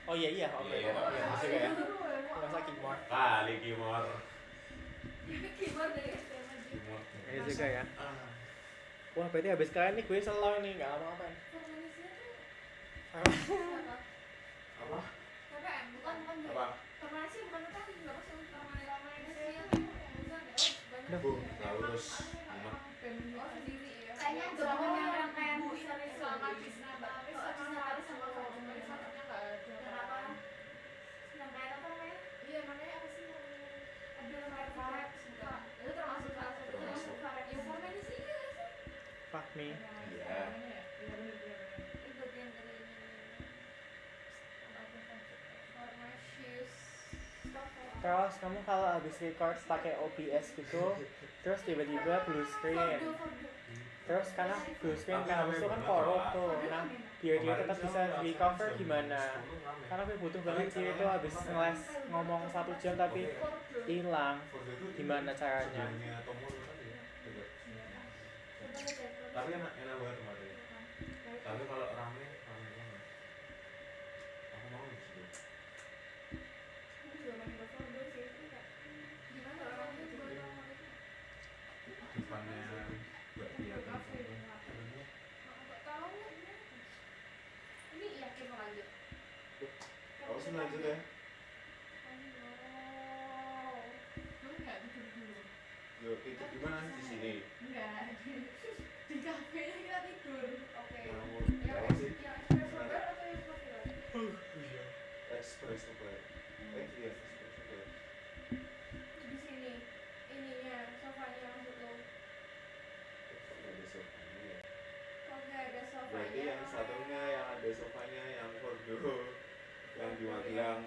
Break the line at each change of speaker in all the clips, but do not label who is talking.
Oh iya, oke.
Iya.
Iya, masih kayak. Enggak usah keyboard.
Kali keyboard.
Keyboard dari STM aja.
Keyboard.
Iya juga ya. Wah, berarti habis kalian nih gue slow nih, enggak apa-apa.
Farmanesia tuh
Apa?
apa?
Apa?
KPM bukan deh.
Apa?
Farmanesia bukan UTM nggak masuk. Farmanesia tuh jurusan ya. Banyak.
Taurus.
Oh sendiri ya.
Kayaknya gabungan yang rangkaian
Bu
besar itu.
sama Cisnataris sama Farmanesia nggak ada.
Kenapa? Rangkaian apa namanya?
Iya namanya apa sih namanya?
Ada rangkaian Farep.
Itu termasuk salah satu.
Termasuk.
Ya Farmanesia iya nggak sih?
Fuck me.
Iya.
Itu bagian dari ini.
Farmasius.
Terus kamu kalau habis record pakai OBS gitu, terus tiba-tiba blue screen. Terus karena blue screen kan habis itu kan korup tuh. Nah, biar dia tetap bisa recover gimana? Karena gue butuh banget sih itu habis ngeles ngomong 1 jam tapi hilang. Gimana caranya?
Tapi enak banget kemarin. Tapi kalau rame banget. Aku mau di situ.
Gimana orangnya gimana?
Depannya buat kelihatan
Nggak tahu. Ini yakin mau lanjut?
Kamu sih lanjut ya?
Kamu nggak tidur dulu?
Yo, itu gimana di sini?
Enggak, di kafe kita tidur. Oke.
Kamu
Yang
apa sih?
espresso bar atau yang coffee bar?
Espresso bar. Iya, espresso bar.
Di sini ininya sofanya maksud lo.
Kok nggak ada sofanya ya?
Kok nggak ada sofanya?
Berarti yang satunya yang ada sofanya yang Kordo yang di Magelang.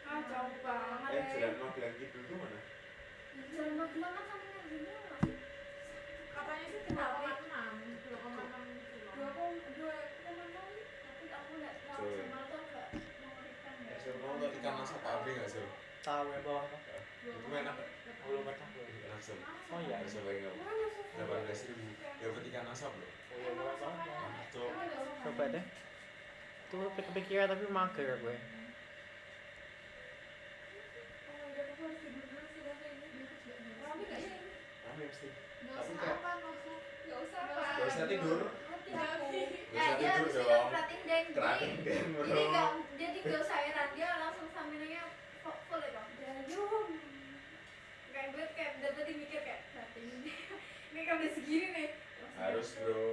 Ah jauh banget.
Jalan Magelang gitu tuh mana?
Jalan Magelang kan sama yang gini masih.
Katanya sih 2,6 gitu loh. 2,6.
Tapi aku nggak tahu
Coba.
sama tuh agak mengerikan ya.
Mau nggak ikan asap pabrik nggak sih?
Tahu yang bawah tuh.
Itu enak.
Belum pernah.
Ikan asap.
Oh iya.
Asap lagi nggak? 18.000. Dapat ikan asap loh.
Oh iya, boleh banget.
Tuh.
Coba deh. Itu kepikiran tapi mager gue.
Rame nggak sih?
Rame mesti.
Nggak
Tapi
usah
kayak-
apa, nggak usah apa.
Nggak usah tidur.
Ya dia habis itu kerating deng.
Kerating deng, bro.
Jadi nggak, jadi nggak usah heran dia langsung staminanya full itu. Jayum. Kayak gue kayak dari mikir kayak kerating deng. Ini kan udah segini nih.
Harus bro.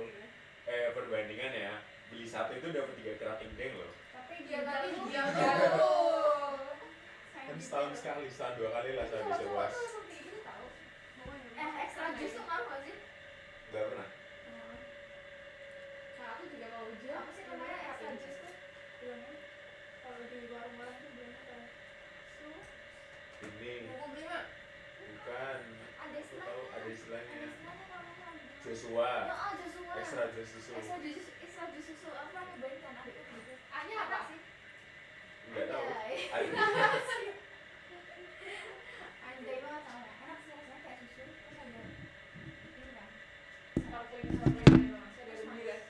Perbandingan ya. Beli satu itu dapat 3 kerating deng loh.
Tapi dia tadi
dia
jauh.
Kan setahun sekali, setahun 2 kali lah saya bisa puas.
Ekstra jus tuh mau nggak sih?
Gak pernah.
Nah, aku juga mau ujian.
Apa sih namanya ekstra jus tuh? Bilangnya kalau di warung-warung tuh bilangnya kayak su.
Ini
Mau beli nggak?
bukan.
Ada
Aku
istilahnya.
tahu ada istilahnya.
Ada istilahnya namanya.
Joshua.
Ya, Joshua.
Ekstra jus susu.
Ekstra jus susu apa nyobain kan aku gitu.
A-nya apa?
sih?
Enggak tahu.
Anjay.
Ada.
Anjay banget sama enak sih rasanya kayak susu terus ada ini kan.
Sparkling itu masih ada lebih guys.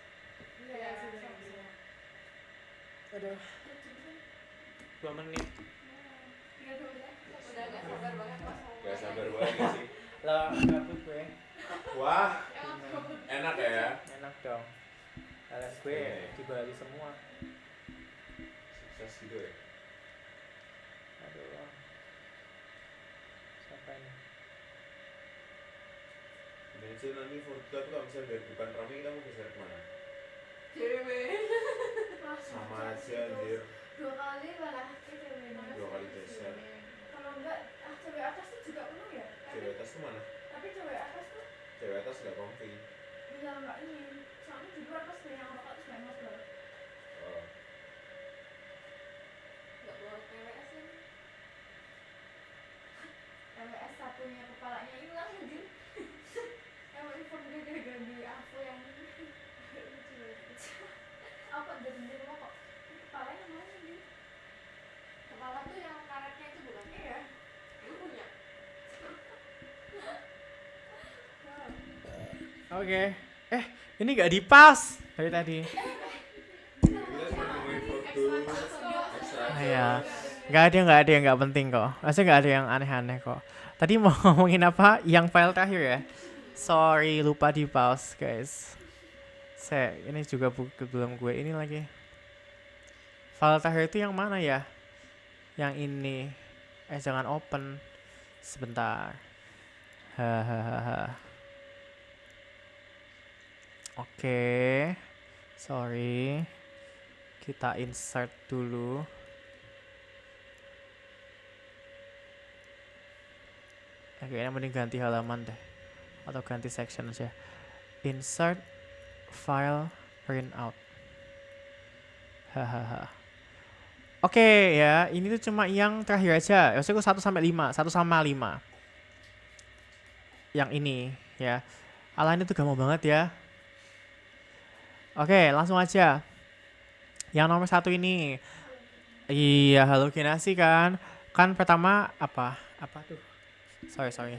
Iya,
Iya.
Aduh, 2 menit.
Udah gak sabar banget pas mau.
Gak sabar banget sih.
Lah, gabut gue.
Wah,
Emang kabut.
enak ya.
Enak dong. LS gue di Bali semua.
Sukses gitu ya.
Aduh. Siapa ini?
Imagine nanti Fortuta tuh kalau misalnya dari depan rame kita mau geser kemana?
Cewek.
Sama aja anjir.
2 kali malah cewek.
2 kali geser.
Kalau enggak cewek atas tuh juga penuh ya.
Cewek atas tuh mana?
Tapi cewek atas tuh
Cewek atas gak comfy.
ya enggak ini. Soalnya di luar pas banyak rokok terus banyak banget.
Oh.
Gak bawa PWS ini.
LWS satunya kepalanya hilang anjir. Yang inform dia gara-gara di aku yang lucu banget. Apa dari rokok? Kepalanya mana nih?
Kepala tuh yang karetnya itu bukan?
Iya.
Lu punya?
Oke. Ini gak dipas dari tadi.
Kita cuma ngomongin foto, ekstra
Ya, nggak ada yang nggak penting kok. Maksudnya nggak ada yang aneh-aneh kok. Tadi mau ngomongin apa? Yang file terakhir ya. Sorry, lupa di pause guys. Ini juga belum gue ini lagi. File terakhir itu yang mana ya? Yang ini. Jangan open. Sebentar. Hahaha. Oke. Sorry. Kita insert dulu. Kayaknya mending ganti halaman deh. Atau ganti section aja. Insert file printout. Hahaha. Oke ya, ini tuh cuma yang terakhir aja. Maksudnya 1 sampai 5, 1 sama 5. Yang ini ya. Alah ini tuh gampang banget ya. Oke, langsung aja. Yang nomor 1 ini. Iya, halusinasi kan. Kan pertama apa? Apa tuh? Sorry.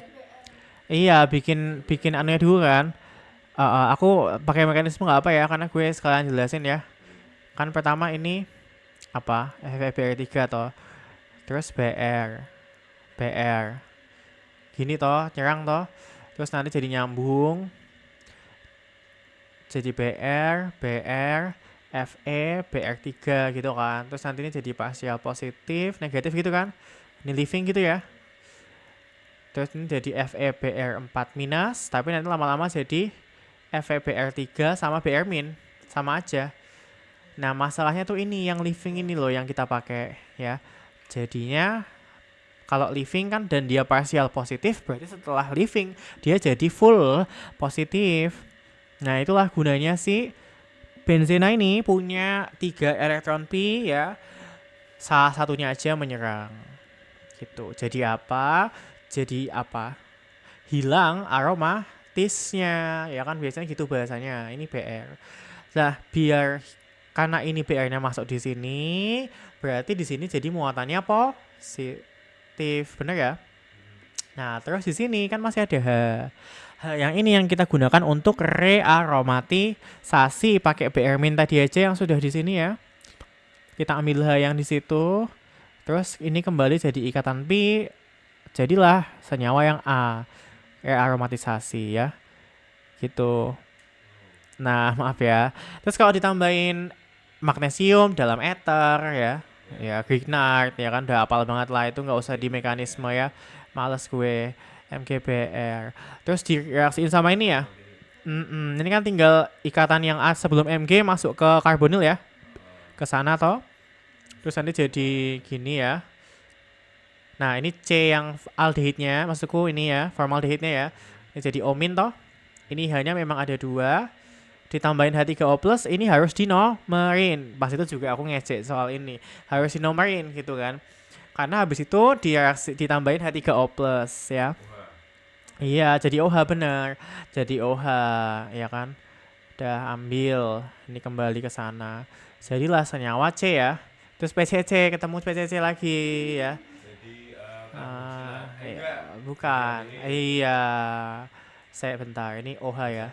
Iya, bikin anunya dulu kan. Aku pakai mekanisme nggak apa ya, karena gue sekalian jelasin ya. Kan pertama ini apa? FFBR3 toh. Terus BR. Gini toh, nyerang toh. Terus nanti jadi nyambung. Jadi BR, FE, BR3 gitu kan. Terus nanti ini jadi partial positif, negatif gitu kan. Ini living gitu ya. Terus ini jadi FE BR4 minus, tapi nanti lama-lama jadi FE BR3 sama BR min, sama aja. Nah masalahnya tuh ini yang living ini loh yang kita pakai ya. Jadinya kalau living kan dan dia partial positif, berarti setelah living dia jadi full positif. Nah itulah gunanya si benzena ini punya 3 elektron pi ya. Salah satunya aja menyerang. Gitu. Jadi apa? Hilang aromatisnya. Ya kan biasanya gitu bahasanya. Ini BR. Nah, biar karena ini BR-nya masuk di sini, berarti di sini jadi muatannya positif, bener ya? Nah, terus di sini kan masih ada H. Yang ini yang kita gunakan untuk rearomatisasi pakai BR min tadi aja yang sudah di sini ya. Kita ambil H yang di situ. Terus ini kembali jadi ikatan pi. Jadilah senyawa yang A. Rearomatisasi ya. Gitu. Nah, maaf ya. Terus kalau ditambahin magnesium dalam ether ya. Ya, Grignard ya kan udah hafal banget lah, itu nggak usah di mekanisme ya. Males gue. MgBr. Terus direaksiin sama ini ya. Ini kan tinggal ikatan yang A sebelum Mg masuk ke karbonil ya. Ke sana toh. Terus nanti jadi gini ya. Nah, ini C yang aldehidnya, maksudku ini ya, formaldehidnya ya. Ini jadi omin toh. Ini H-nya memang ada 2. Ditambahin H3O+, ini harus dinomerin. Pas itu juga aku ngecek soal ini. Harus dinomerin gitu kan. Karena habis itu ditambahin H3O+ ya. Iya, jadi OH bener. Jadi OH, ya kan. Udah ambil. Ini kembali ke sana. Jadilah senyawa C ya. Terus PCC, ketemu PCC lagi ya.
Jadi
Iya, bukan. Iya. Saya bentar, ini OH ya.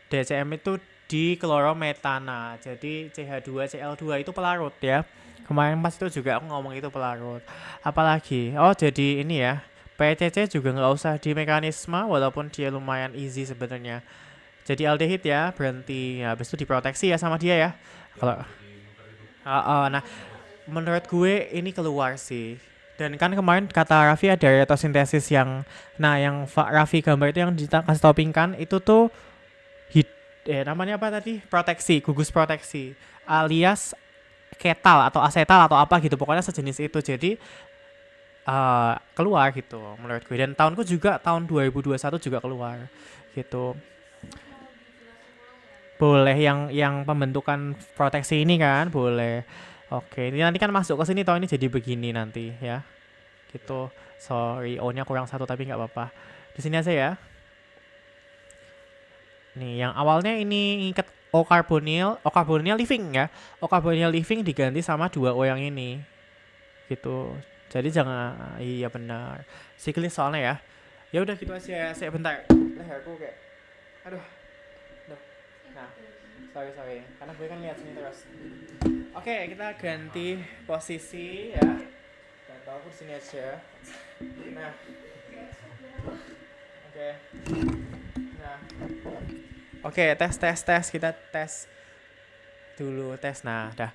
DCM itu diklorometana. Jadi CH2Cl2 itu pelarut ya. Kemarin pas itu juga aku ngomong itu pelarut. Apalagi? Oh, jadi ini ya. PCC juga nggak usah di mekanisme walaupun dia lumayan easy sebenarnya. Jadi aldehid ya, berhenti. Habis itu diproteksi ya sama dia ya. Kalau nah, menurut gue ini keluar sih. Dan kan kemarin kata Raffi ada retrosintesis yang Raffi gambar itu yang dikasih toppingkan itu tuh namanya apa tadi? Proteksi, gugus proteksi. Alias ketal atau asetal atau apa gitu. Pokoknya sejenis itu. Jadi keluar gitu menurut gue. Dan tahunku juga tahun 2021 juga keluar gitu. Boleh yang pembentukan proteksi ini kan boleh. Oke, ini nanti kan masuk ke sini toh, ini jadi begini nanti ya. Gitu. Sorry, O-nya kurang 1 tapi nggak apa-apa. Di sini aja ya. Nih, yang awalnya ini ngikat O-carbonyl living ya. O-carbonyl living diganti sama 2 O yang ini. Gitu. Jadi jangan, iya benar. Siklis soalnya ya. Ya udah gitu aja. Saya bentar. Leherku kayak aduh. Nah, sorry. Karena gue kan lihat sini terus. Oke, kita ganti posisi ya. Dan aku sini aja. Nah, oke. Nah, oke, tes kita tes dulu Nah, dah.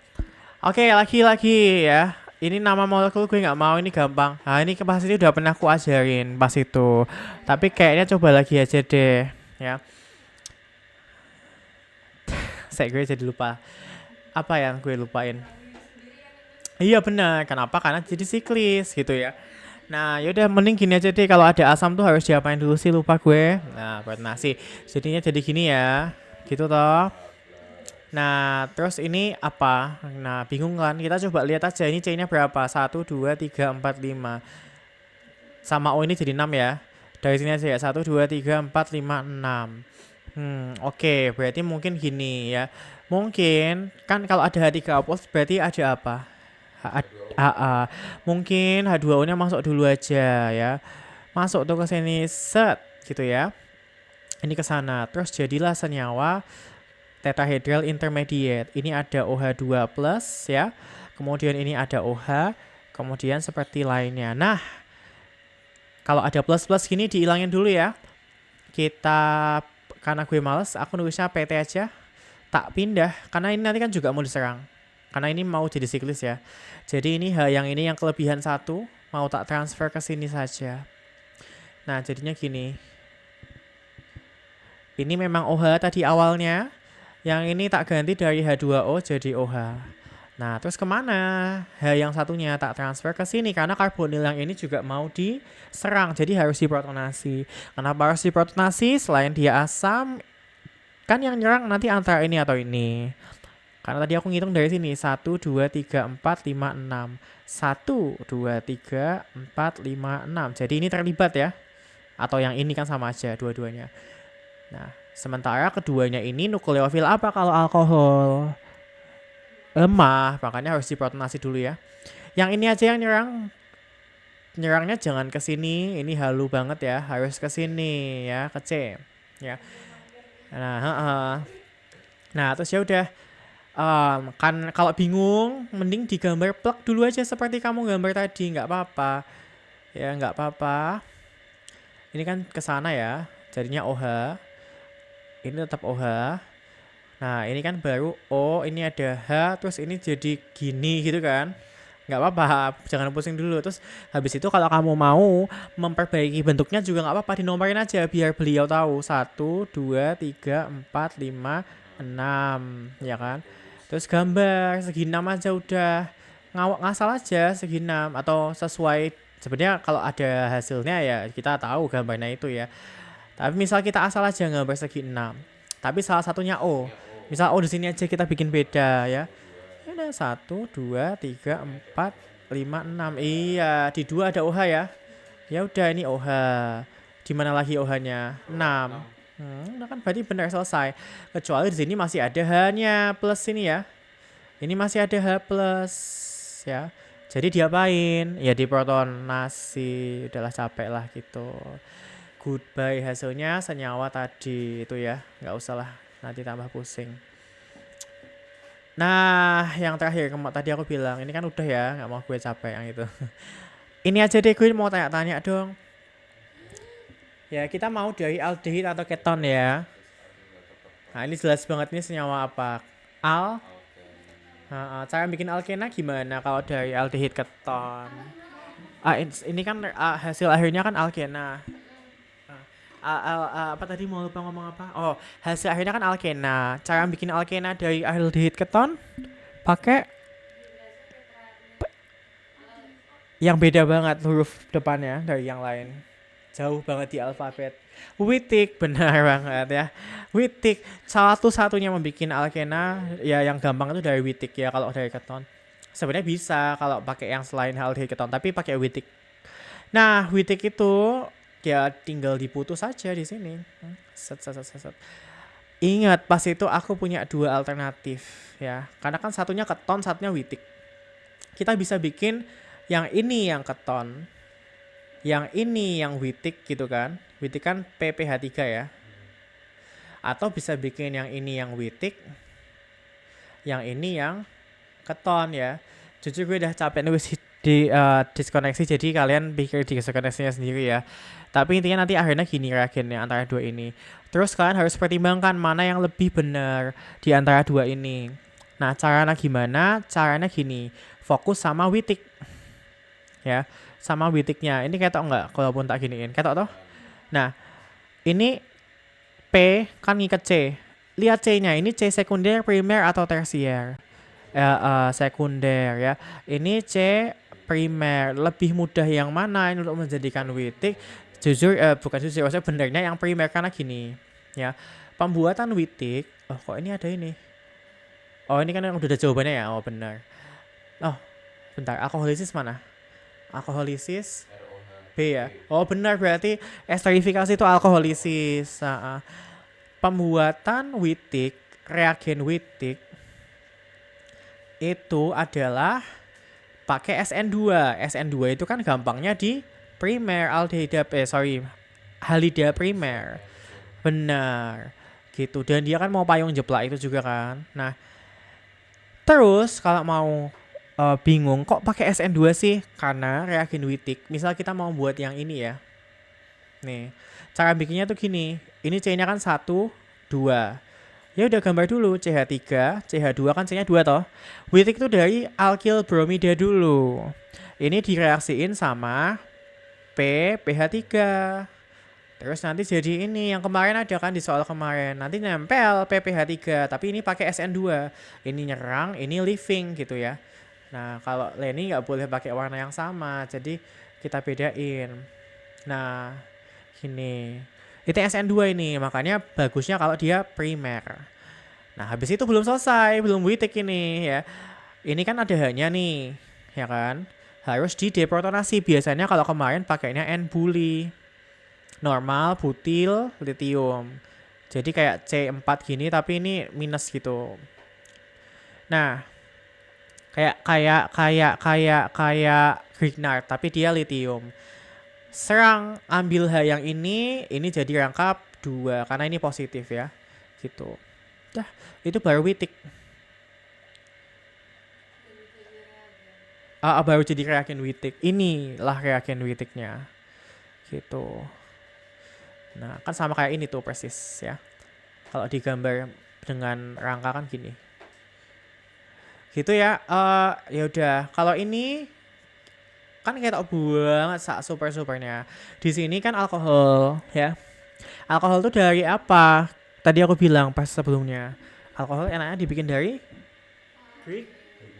Oke, lagi ya. Ini nama molekul gue nggak mau, ini gampang. Nah, ini pas itu udah pernah aku ajarin pas itu. Tapi kayaknya coba lagi aja deh, ya. Saya gue jadi lupa. Apa yang gue lupain? Iya benar. Kenapa? Karena jadi siklis gitu ya. Nah, yaudah mending gini aja deh. Kalau ada asam tuh harus diapain dulu sih, lupa gue. Nah, buat nasi. Jadinya jadi gini ya. Gitu toh. Nah, terus ini apa? Nah, bingung kan? Kita coba lihat aja ini C-nya berapa? 1, 2, 3, 4, 5. Sama O ini jadi 6 ya. Dari sini aja ya. 1, 2, 3, 4, 5, 6. Oke. Berarti mungkin gini ya. Mungkin kan kalau ada H3O berarti ada apa? HA. Mungkin H2O nya masuk dulu aja ya. Masuk tuh ke sini set gitu ya. Ini ke sana. Terus jadilah senyawa tetrahedral intermediate. Ini ada OH2 plus ya. Kemudian ini ada OH. Kemudian seperti lainnya. Nah, kalau ada plus-plus gini dihilangin dulu ya. Karena gue males, aku nulisnya PT aja. Tak pindah, karena ini nanti kan juga mau diserang. Karena ini mau jadi siklis ya. Jadi ini yang kelebihan 1, mau tak transfer ke sini saja. Nah, jadinya gini. Ini memang OH tadi awalnya. Yang ini tak ganti dari H2O jadi OH. Nah, terus kemana? H yang satunya tak transfer ke sini. Karena karbonil yang ini juga mau diserang. Jadi harus diprotonasi. Kenapa harus diprotonasi? Selain dia asam, kan yang nyerang nanti antara ini atau ini. Karena tadi aku ngitung dari sini. 1, 2, 3, 4, 5, 6. 1, 2, 3, 4, 5, 6. Jadi ini terlibat ya. Atau yang ini kan sama aja dua-duanya. Nah, sementara keduanya ini nukleofil apa kalau alkohol? Lemah, makanya harus diprotonasi dulu ya. Yang ini aja yang nyerang. Nyerangnya jangan ke sini. Ini halu banget ya. Harus ke sini ya, ke C. Ya. Nah, terus ya udah. Kan kalau bingung mending digambar plug dulu aja seperti kamu gambar tadi, nggak apa-apa ya, nggak apa-apa. Ini kan ke sana ya, jadinya OH, ini tetap OH. Nah, ini kan baru O, ini ada H, terus ini jadi gini gitu kan, nggak apa-apa, jangan pusing dulu. Terus habis itu kalau kamu mau memperbaiki bentuknya juga nggak apa-apa, dinomorin aja biar beliau tahu 1, 2, 3, 4, 5, 6 ya kan. Terus gambar segi 6 aja udah, ngasal aja segi 6 atau sesuai. Sebenarnya kalau ada hasilnya ya kita tahu gambarnya itu ya. Tapi misal kita asal aja gambar segi 6. Tapi salah satunya O. Misal O di sini aja kita bikin beda ya. Ada 1, 2, 3, 4, 5, 6. Iya, di 2 ada OH ya. Ya udah ini OH. Di mana lagi OH-nya? 6. Udah kan berarti benar selesai. Kecuali di sini masih ada H-nya plus ini ya. Ini masih ada H plus ya. Jadi diapain? Ya diprotonasi. Udahlah capek lah gitu. Goodbye hasilnya senyawa tadi itu ya. Nggak usah lah, nanti tambah pusing. Nah, yang terakhir tadi aku bilang ini kan udah ya, nggak mau gue capek yang itu. Ini aja deh, gue mau tanya-tanya dong. Ya, kita mau dari aldehid atau keton ya. Nah, ini jelas banget nih senyawa apa? Cara bikin alkena gimana kalau dari aldehid keton? Ini kan hasil akhirnya kan alkena. Apa tadi mau lupa ngomong apa? Oh, hasil akhirnya kan alkena. Cara bikin alkena dari aldehid keton pakai yang beda banget huruf depannya dari yang lain. Jauh banget di alfabet. Wittig, benar banget ya. Wittig, satu-satunya membuat alkena ya yang gampang itu dari Wittig ya kalau dari keton. Sebenarnya bisa kalau pakai yang selain aldehid keton, tapi pakai Wittig. Nah, Wittig itu ya tinggal diputus saja di sini. Set. Ingat, pas itu aku punya 2 alternatif ya. Karena kan satunya keton, satunya Wittig. Kita bisa bikin yang ini yang keton. Yang ini yang Wittig gitu kan. Wittig kan PPH3 ya. Atau bisa bikin yang ini yang Wittig. Yang ini yang keton ya. Jujur gue udah capek nulis diskoneksi, jadi kalian pikir diskoneksinya sendiri ya. Tapi intinya nanti akhirnya gini reagennya antara dua ini. Terus kalian harus pertimbangkan mana yang lebih benar di antara dua ini. Nah, caranya gimana? Caranya gini, fokus sama witik. Ya, sama witiknya. Ini ketok enggak? Kalaupun tak giniin, ketok toh? Nah, ini P kan ngikat C. Lihat C-nya, ini C sekunder, primer atau tersier? Sekunder ya. Ini C primer. Lebih mudah yang mana ini untuk menjadikan witik? Jujur, bukan jujur, maksudnya benernya yang primer karena gini ya. Pembuatan witik, oh kok ini ada ini? Oh ini kan yang udah ada jawabannya ya, oh benar. Oh bentar, alkoholisis mana? Alkoholisis B ya. Oh benar, berarti esterifikasi itu alkoholisis. Pembuatan witik, reagen witik itu adalah pakai SN2. SN2 itu kan gampangnya di primer halida primer. Benar. Gitu. Dan dia kan mau payung jeplak itu juga kan. Nah, terus kalau mau bingung kok pakai SN2 sih? Karena reagen witik. Misal kita mau buat yang ini ya. Nih, cara bikinnya tuh gini. Ini C-nya kan 1, 2. Ya udah gambar dulu CH3, CH2 kan C-nya 2 toh. Witik itu dari alkyl bromida dulu. Ini direaksiin sama pH3. Terus nanti jadi ini yang kemarin ada kan di soal kemarin. Nanti nempel pH3, tapi ini pakai SN2. Ini nyerang, ini leaving gitu ya. Nah, kalau Leni nggak boleh pakai warna yang sama, jadi kita bedain. Nah, gini. Itu SN2 ini, makanya bagusnya kalau dia primer. Nah, habis itu belum selesai, belum witik ini ya. Ini kan ada hanya nih, ya kan? Harus dideprotonasi. Biasanya kalau kemarin pakainya N-buli. Normal, butil, litium. Jadi kayak C4 gini, tapi ini minus gitu. Nah, kayak Grignard, tapi dia litium. Serang ambil H yang ini jadi rangkap 2 karena ini positif ya. Gitu. Dah, itu baru witik. Baru jadi reagen witik. Inilah reagen witiknya. Gitu. Nah, kan sama kayak ini tuh persis ya. Kalau digambar dengan rangka kan gini. Gitu ya. Ya udah, kalau ini kan ketok banget supernya. Di sini kan alkohol ya. Alkohol tuh dari apa? Tadi aku bilang pas sebelumnya. Alkohol enaknya dibikin dari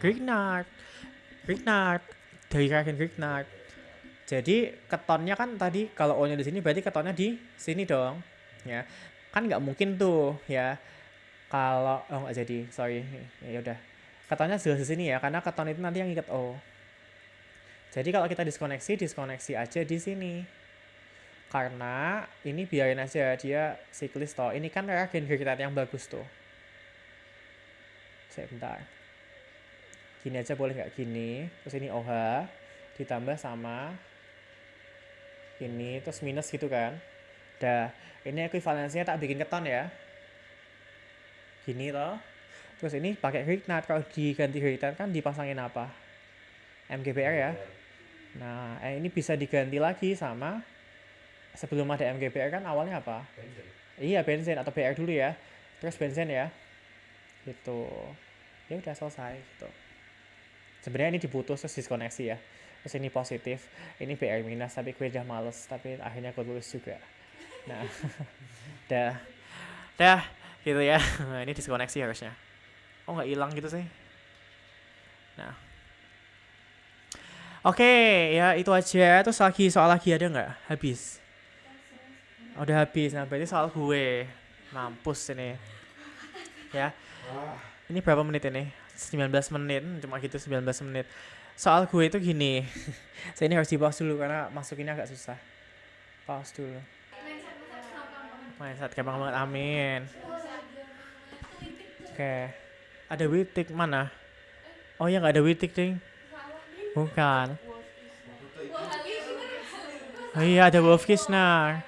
Grignard. Dari reagen Grignard. Jadi ketonnya kan tadi kalau O-nya di sini berarti ketonnya di sini dong. Ya. Kan nggak mungkin tuh ya. Kalau nggak jadi, sorry. Ya udah. Ketonnya jelas di sini ya, karena keton itu nanti yang ikat O. Jadi kalau kita diskoneksi aja di sini. Karena ini biarin aja dia siklis toh. Ini kan reagen Grignard yang bagus tuh. Sebentar. Gini aja boleh nggak gini. Terus ini OH ditambah sama ini terus minus gitu kan. Dah, ini ekuivalensinya tak bikin keton ya. Gini toh. Terus ini pakai Grignard. Kalau diganti Grignard kan dipasangin apa? MGBR ya. Nah, ini bisa diganti lagi sama sebelum ada MGBR kan awalnya apa?
Bensin.
Iya, bensin atau BR dulu ya. Terus bensin ya. Gitu. Ya udah selesai gitu. Sebenarnya ini diputus terus diskoneksi ya. Terus ini positif, ini BR minus, tapi gue udah males, tapi akhirnya gue tulis juga. Nah, dah gitu ya. Nah, ini diskoneksi harusnya. Oh nggak hilang gitu sih. Nah. Oke, ya itu aja. Terus soal lagi ada nggak? Habis. Udah habis. Nah, berarti soal gue. Mampus ini. Ya. Ini berapa menit ini? 19 menit. Cuma gitu 19 menit. Soal gue itu gini. Saya ini harus di-pause dulu karena masukinnya agak susah. Pause dulu. Mindset gampang banget. Amin. Oke. Ada witik mana? Oh ya nggak ada witik, ding. Bukan. Oh iya ada Wolfkisner.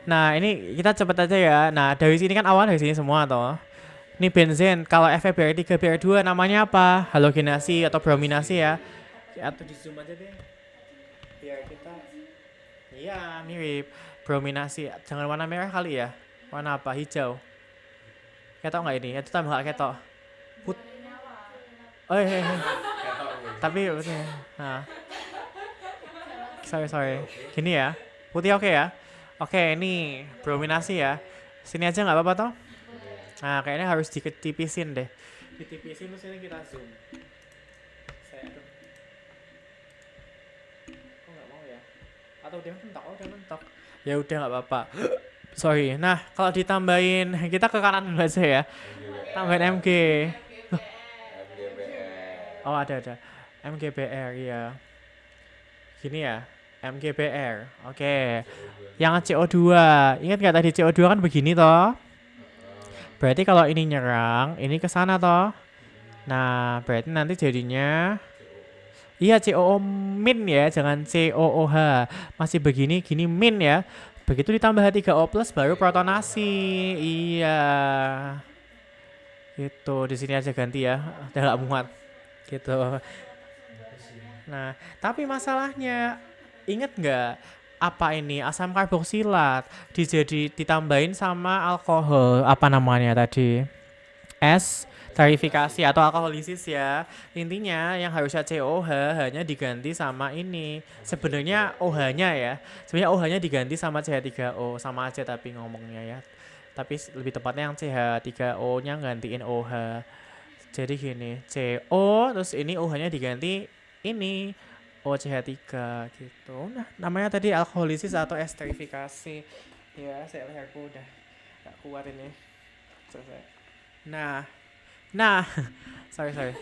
Nah ini kita cepet aja ya. Nah dari sini kan awal dari sini semua toh. Ini benzen, kalau FeBr3Br2 namanya apa? Halogenasi atau brominasi ya. Atau di zoom aja deh. Biar kita iya, mirip. Brominasi. Jangan warna merah kali ya. Warna apa? Hijau. Ketok nggak ini? Itu tambah nggak ketok. Oh iya. Tapi nah. Sorry. Gini ya. Putih oke ya. Oke, ini brominasi ya. Sini aja nggak apa-apa toh? Nah, kayaknya harus ditipisin deh. Ditipisin terus ini kita zoom. Aduh. Kok nggak mau ya? Atau udah mentok? Oh, udah mentok. Ya udah nggak apa-apa. Sorry. Nah, kalau ditambahin kita ke kanan dulu aja ya. Tambahin MG. Oh, ada. MGBR ya. Gini ya. MGBR. Oke. Yang CO2. Ingat nggak tadi CO2 kan begini toh? Berarti kalau ini nyerang, ini ke sana toh. Nah, berarti nanti jadinya iya COO min ya, jangan COOH. Masih begini, gini min ya. Begitu ditambah H3O plus baru protonasi. Iya. Gitu, di sini aja ganti ya. Udah gak muat. Gitu. Nah, tapi masalahnya inget nggak apa ini asam karboksilat ditambahin sama alkohol apa namanya tadi esterifikasi atau alkoholisis ya. Intinya yang harusnya COH hanya diganti sama ini. Sebenarnya OH-nya ya. Sebenarnya OH-nya diganti sama CH3O sama aja tapi ngomongnya ya. Tapi lebih tepatnya yang CH3O-nya gantiin OH. Jadi gini, CO terus ini OH-nya diganti ini OCH3 gitu. Nah, namanya tadi alkoholisis atau esterifikasi. Ya, saya leherku udah gak kuat ini. Selesai. Nah, sorry.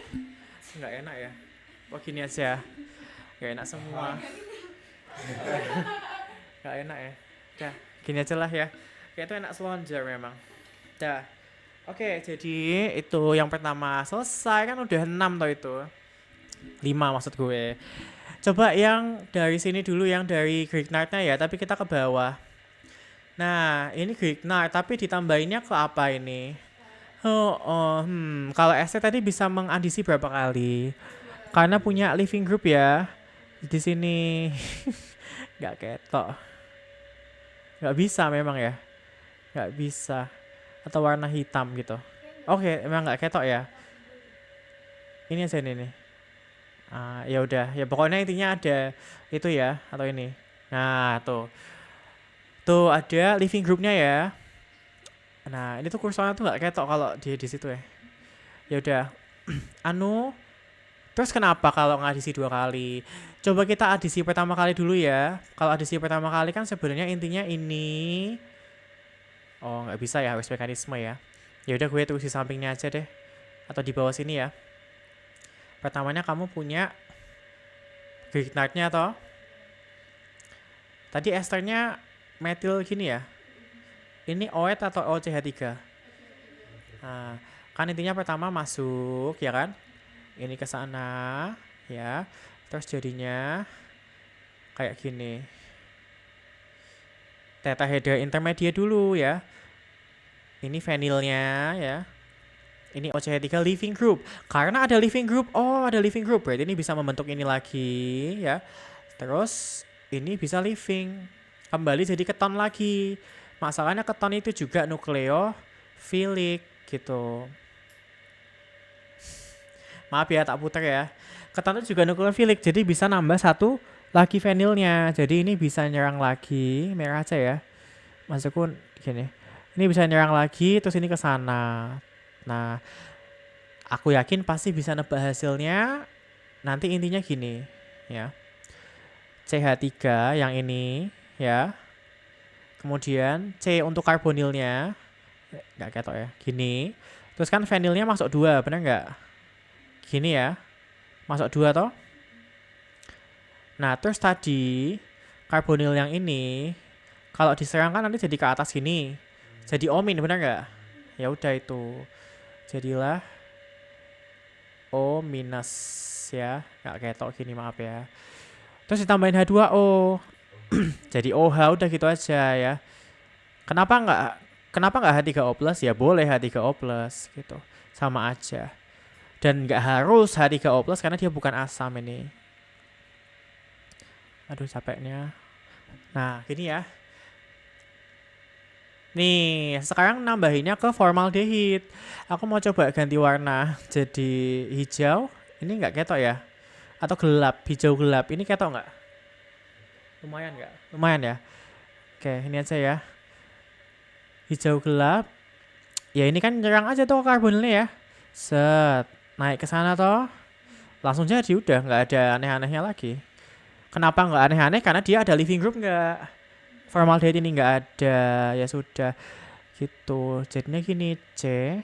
Nggak enak ya. Oh gini aja. Nggak enak semua. Nggak enak ya. Dah, gini aja lah ya. Kayak itu enak selonjor memang. Dah. Oke, jadi itu yang pertama selesai kan udah 6 toh itu. 5 maksud gue. Coba yang dari sini dulu yang dari Grignard-nya ya, tapi kita ke bawah. Nah, ini Grignard tapi ditambahinnya ke apa ini? Kalau ST tadi bisa mengandisi berapa kali? Karena punya living group ya. Di sini nggak ketok. Nggak bisa memang ya. Nggak bisa. Atau warna hitam gitu. Oke, emang nggak ketok ya. Ini aja nih. Ya udah, ya pokoknya intinya ada itu ya atau ini. Nah, tuh ada living groupnya ya. Nah, ini tuh kursornya tuh nggak ketok kalau di situ ya. Ya udah. Terus kenapa kalau ngadisi 2 kali? Coba kita adisi pertama kali dulu ya. Kalau adisi pertama kali kan sebenarnya intinya ini. Oh, nggak bisa ya, harus mekanisme ya. Ya udah gue tulis di sampingnya aja deh. Atau di bawah sini ya. Pertamanya kamu punya Grignard-nya toh. Tadi esternya metil gini ya. Ini OET atau OCH3? Nah, kan intinya pertama masuk ya kan? Ini ke sana ya. Terus jadinya kayak gini. Tetrahedra intermediate dulu ya. Ini fenilnya ya. Ini OCH3 living group. Karena ada living group. Oh, ada living group. Berarti ini bisa membentuk ini lagi ya. Terus ini bisa living. Kembali jadi keton lagi. Masalahnya keton itu juga nukleofilik gitu. Maaf ya tak puter ya. Keton itu juga nukleofilik. Jadi bisa nambah 1 lagi fenilnya. Jadi ini bisa nyerang lagi. Merah aja ya. Maksudku gini. Ini bisa nyerang lagi. Terus ini ke sana. Nah, aku yakin pasti bisa nebak hasilnya. Nanti intinya gini, ya. CH3 yang ini, ya. Kemudian C untuk karbonilnya. Nggak ketok ya, gini. Terus kan fenilnya masuk 2, bener nggak? Gini ya, masuk 2 toh. Nah, terus tadi karbonil yang ini, kalau diserang kan nanti jadi ke atas gini. Jadi O-, bener nggak? Ya udah itu. Jadilah O- ya. Nggak ketok gini, maaf ya. Terus ditambahin H2O. Jadi OH udah gitu aja ya. Kenapa nggak Kenapa nggak H3O plus? Ya boleh H3O plus gitu. Sama aja. Dan nggak harus H3O plus karena dia bukan asam ini. Aduh capeknya. Nah gini ya. Nih sekarang nambahinnya ke formaldehid. Aku mau coba ganti warna jadi hijau. Ini nggak ketok ya? Atau gelap, hijau gelap. Ini ketok nggak? Lumayan nggak? Lumayan ya. Oke ini aja ya. Hijau gelap. Ya ini kan nyerang aja tuh karbonilnya ya. Set. Naik ke sana toh. Langsung jadi udah nggak ada aneh-anehnya lagi. Kenapa nggak aneh-aneh? Karena dia ada living group nggak? Formaldehyde ini nggak ada, ya sudah gitu. Jadinya gini C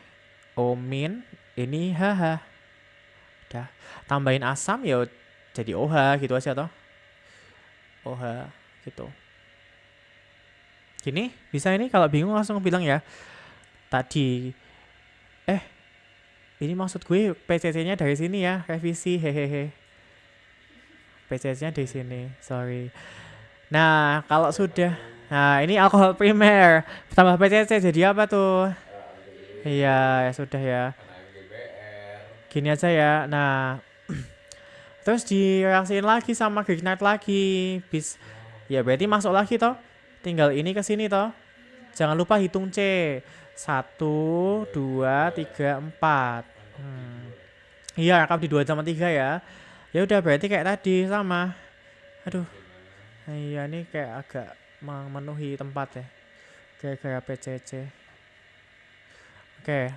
O-, ini HH. Udah tambahin asam ya jadi OH gitu aja toh. OH gitu. Gini bisa ini kalau bingung langsung bilang ya. Tadi ini maksud gue PCC-nya dari sini ya, revisi hehehe. PCC-nya di sini, sorry. Nah, kalau sudah, nah ini alkohol primer tambah PCC jadi apa tuh? Iya, ya sudah ya. Gini aja ya. Nah, terus direaksiin lagi sama Grignard lagi. Ya berarti masuk lagi toh. Tinggal ini ke sini toh. Jangan lupa hitung C. 1, 2, 3, 4. Iya, rangkap di 2 sama 3 ya. Ya udah berarti kayak tadi sama. Aduh. Iya ini kayak agak memenuhi tempat ya. Gara-gara PCC. Oke.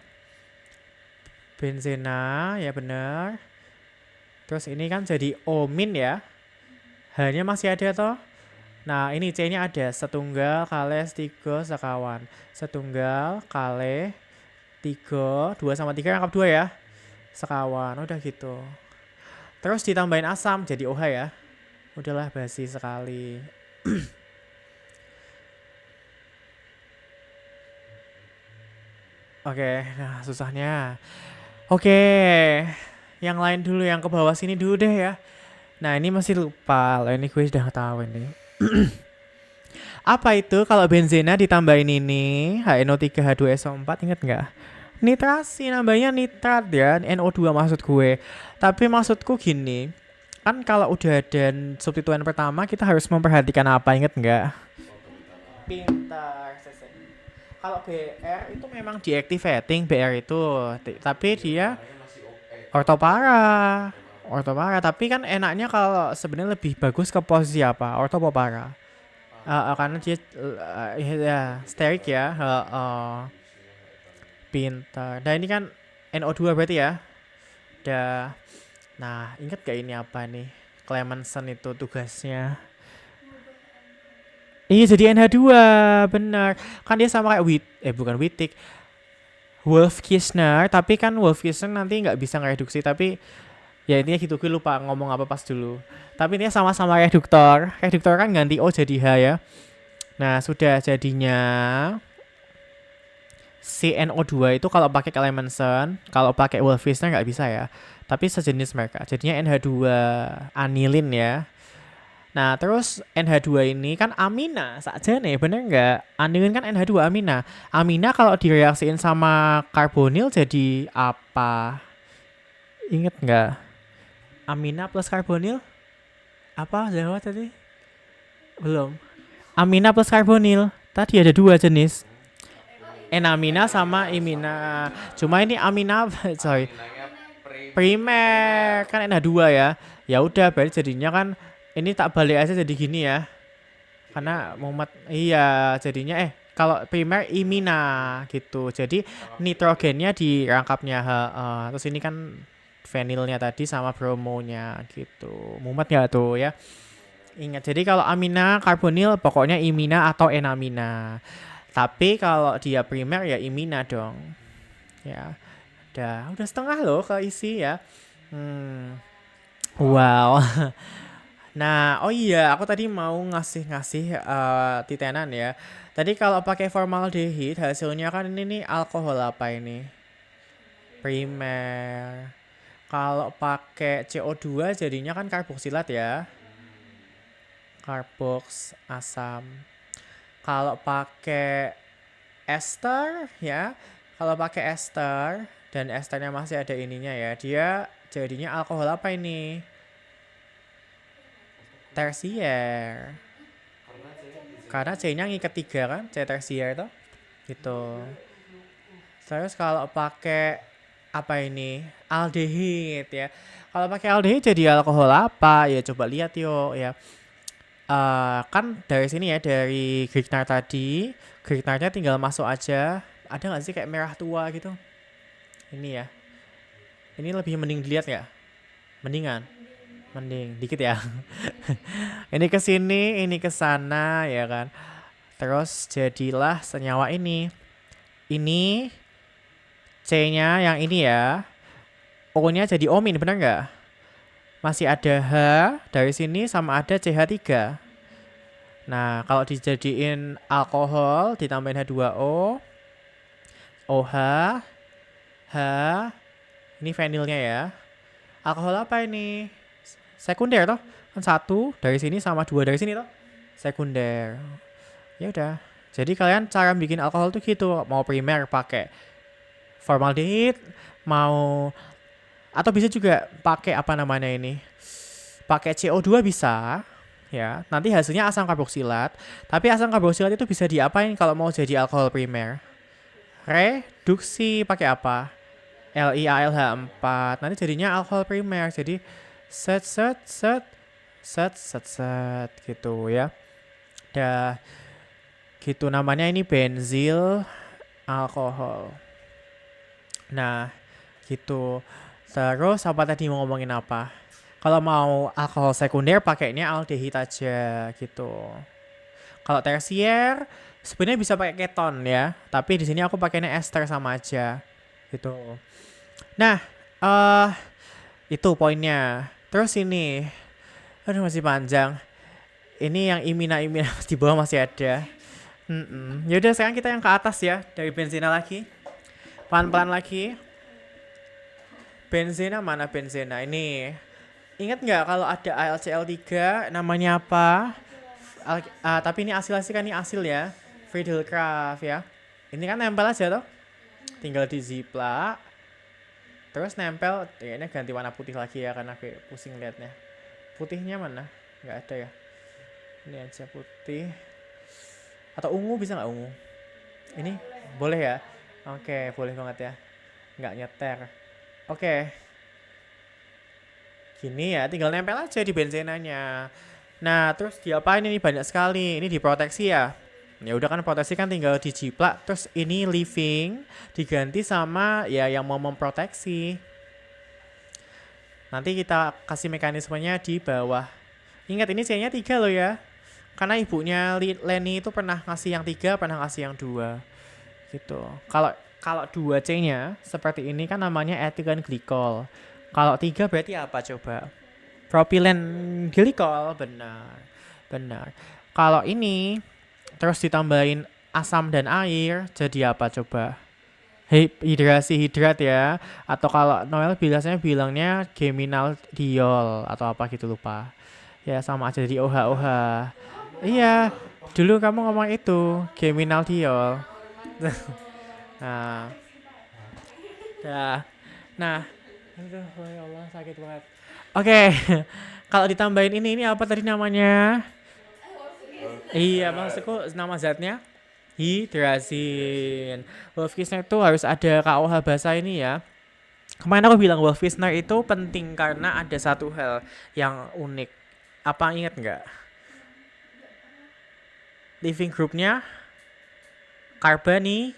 Benzena ya bener. Terus ini kan jadi O- ya. H-nya masih ada toh. Nah ini C-nya ada. Setunggal kali S3 sekawan. Setunggal kali 3. 2 sama 3 rangkap 2 ya. Sekawan. Udah gitu. Terus ditambahin asam jadi OH ya. Udahlah basi sekali. Oke, nah susahnya. Oke, yang lain dulu, yang ke bawah sini dulu deh ya. Nah ini masih lupa, loh ini gue sudah tahu ini. Apa itu kalau benzena ditambahin ini HNO3H2SO4, inget nggak? Nitrasi, namanya nitrat ya, NO2 maksud gue. Tapi maksudku gini, kan kalau udah ada substituen pertama kita harus memperhatikan apa, inget nggak? Pintar. Kalau BR itu memang deactivating BR itu, tapi dia ortopara. Tapi kan enaknya kalau sebenarnya lebih bagus ke posisi apa? Ortopara. Karena dia ya steric ya. Pintar. Nah ini kan NO2 berarti ya. Udah. Nah, ingat gak ini apa nih? Clemenson itu tugasnya. Iya jadi NH2, benar. Kan dia sama kayak bukan Wittig. Wolff-Kishner, tapi kan Wolff-Kishner nanti nggak bisa ngereduksi, tapi ya intinya gitu, gue lupa ngomong apa pas dulu. Tapi ini sama-sama reduktor. Reduktor kan ganti O jadi H ya. Nah, sudah jadinya CNO2 itu kalau pakai Clemenson, kalau pakai Wolff-Kishner nggak bisa ya. Tapi sejenis mereka. Jadinya NH2 anilin ya. Nah, terus NH2 ini kan amina saja nih, bener nggak? Anilin kan NH2 amina. Amina kalau direaksiin sama karbonil jadi apa? Ingat nggak? Amina plus karbonil? Apa jawab tadi? Belum. Amina plus karbonil. Tadi ada 2 jenis. Enamina sama imina. Cuma ini amina, sorry. Primer kan NH2 ya. Ya udah, berarti jadinya kan ini tak balik aja jadi gini ya. Karena Muhammad iya jadinya kalau primer imina gitu. Jadi nitrogennya di rangkapnya terus ini kan fenilnya tadi sama bromonya gitu. Muhammad ya tuh ya. Ingat, jadi kalau amina karbonil pokoknya imina atau enamina. Tapi kalau dia primer ya imina dong. Ya. Udah setengah loh keisi ya. Wow. Nah, oh iya, aku tadi mau ngasih titenan ya. Tadi kalau pakai formaldehyde hasilnya kan ini nih alkohol apa ini? Primer. Kalau pakai CO2 jadinya kan karboksilat ya. Karboks asam. Kalau pakai ester ya. Kalau pakai ester dan esternya masih ada ininya ya, dia jadinya alkohol apa ini? Tersier. Karena C-nya ngikat 3 kan, C tersier itu. Gitu. Terus kalau pakai apa ini? Aldehid ya. Kalau pakai aldehid jadi alkohol apa? Ya coba lihat yuk ya. Kan dari sini ya, dari Grignard tadi, Grignardnya tinggal masuk aja. Ada nggak sih kayak merah tua gitu? Ini ya. Ini lebih mending dilihat nggak? Mendingan? Mending dikit ya. Ini ke sini, ini ke sana ya kan. Terus jadilah senyawa ini. Ini C-nya yang ini ya. O-nya jadi omin, benar nggak? Masih ada H dari sini sama ada CH3. Nah, kalau dijadiin alkohol ditambahin H2O, OH, H, ini vinilnya ya. Alkohol apa ini? Sekunder toh? Kan 1 dari sini sama 2 dari sini toh? Sekunder. Ya udah. Jadi kalian cara bikin alkohol tuh gitu. Mau primer pakai formaldehid, mau atau bisa juga pakai apa namanya ini? Pakai CO2 bisa. Ya, nanti hasilnya asam karboksilat. Tapi asam karboksilat itu bisa diapain kalau mau jadi alkohol primer? Reduksi pakai apa? LiAlH4. Nanti jadinya alkohol primer. Jadi set gitu ya. Dah gitu, namanya ini benzil alkohol. Nah, gitu. Terus apa tadi mau ngomongin apa? Kalau mau alkohol sekunder pakainya aldehid aja gitu. Kalau tersier sebenarnya bisa pakai keton ya, tapi di sini aku pakainya ester sama aja gitu. Nah, itu poinnya. Terus ini, aduh masih panjang. Ini yang imina di bawah masih ada. Yaudah sekarang kita yang ke atas ya, dari benzena lagi. Pelan-pelan lagi. Benzena mana benzena? Ini. Ingat nggak kalau ada AlCl3 namanya apa? Tapi ini asil kan, ini asil ya. Friedel-Crafts ya. Ini kan nempel aja toh. Tinggal di ziplock. Terus nempel, kayaknya ganti warna putih lagi ya karena kayak pusing liatnya. Putihnya mana? Nggak ada ya. Ini aja putih. Atau ungu bisa nggak ungu? Ini boleh ya? Oke, boleh banget ya. Nggak nyeter. Oke. Gini ya, tinggal nempel aja di benzenanya. Nah, terus diapain ini banyak sekali. Ini diproteksi ya. Ya udah kan proteksi kan tinggal dijiplak. Terus ini leaving diganti sama ya yang mau memproteksi. Nanti kita kasih mekanismenya di bawah. Ingat ini C-nya 3 loh ya. Karena ibunya Leni itu pernah ngasih yang 3, pernah ngasih yang 2. Gitu. Kalau 2 C-nya seperti ini kan namanya ethylene glycol. Kalau 3 berarti apa coba? Propilen glikol, benar. Kalau ini terus ditambahin asam dan air, jadi apa coba? Hidrasi hidrat ya. Atau kalau Noel biasanya bilangnya geminal diol atau apa gitu lupa. Ya sama aja jadi OH. Iya, dulu kamu ngomong itu geminal diol. Nah, aduh, ya Allah sakit banget. Oke, kalau ditambahin ini apa tadi namanya? Iya, maksudku nama zatnya hidrazin. Wolfkissner itu harus ada KOH basah ini ya. Kemarin aku bilang Wolfkissner itu penting karena ada satu hal yang unik. Apa ingat nggak? Living groupnya karbanion.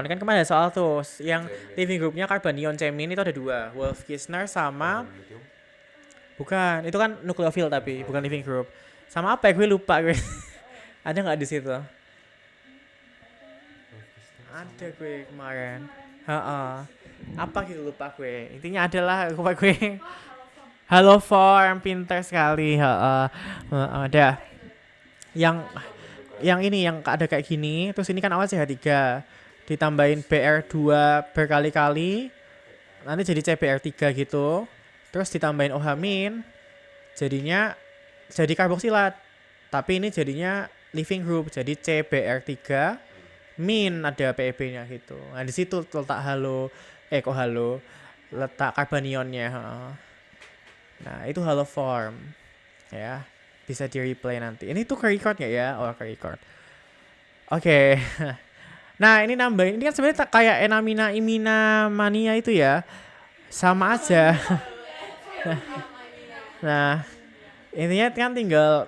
Kan kemarin ada soal tuh yang living groupnya karbanion cemin itu ada 2, Wolfkissner sama bukan, itu kan nukleofil tapi bukan living group. Sama apa ya, gue lupa gue. Ada nggak di situ? Ada gue kemarin. Apa gitu lupa gue. Intinya adalah lupa gue. Haloform, pintar sekali. Ada. Yang ini yang ada kayak gini, terus ini kan awal CH3. Ditambahin BR2 berkali-kali. Nanti jadi CBR3 gitu. Terus ditambahin OH-, jadinya jadi karboksilat. Tapi ini jadinya living group, jadi CBR3 min ada PEB-nya gitu. Nah di situ letak letak karbonionnya. Heeh. Nah itu haloform ya, bisa di replay nanti. Ini tuh ke-record nggak ya? Oh ke-record. Oke. Nah ini nambahin, ini kan sebenarnya kayak enamina imina mania itu ya, sama aja. Nah intinya kan tinggal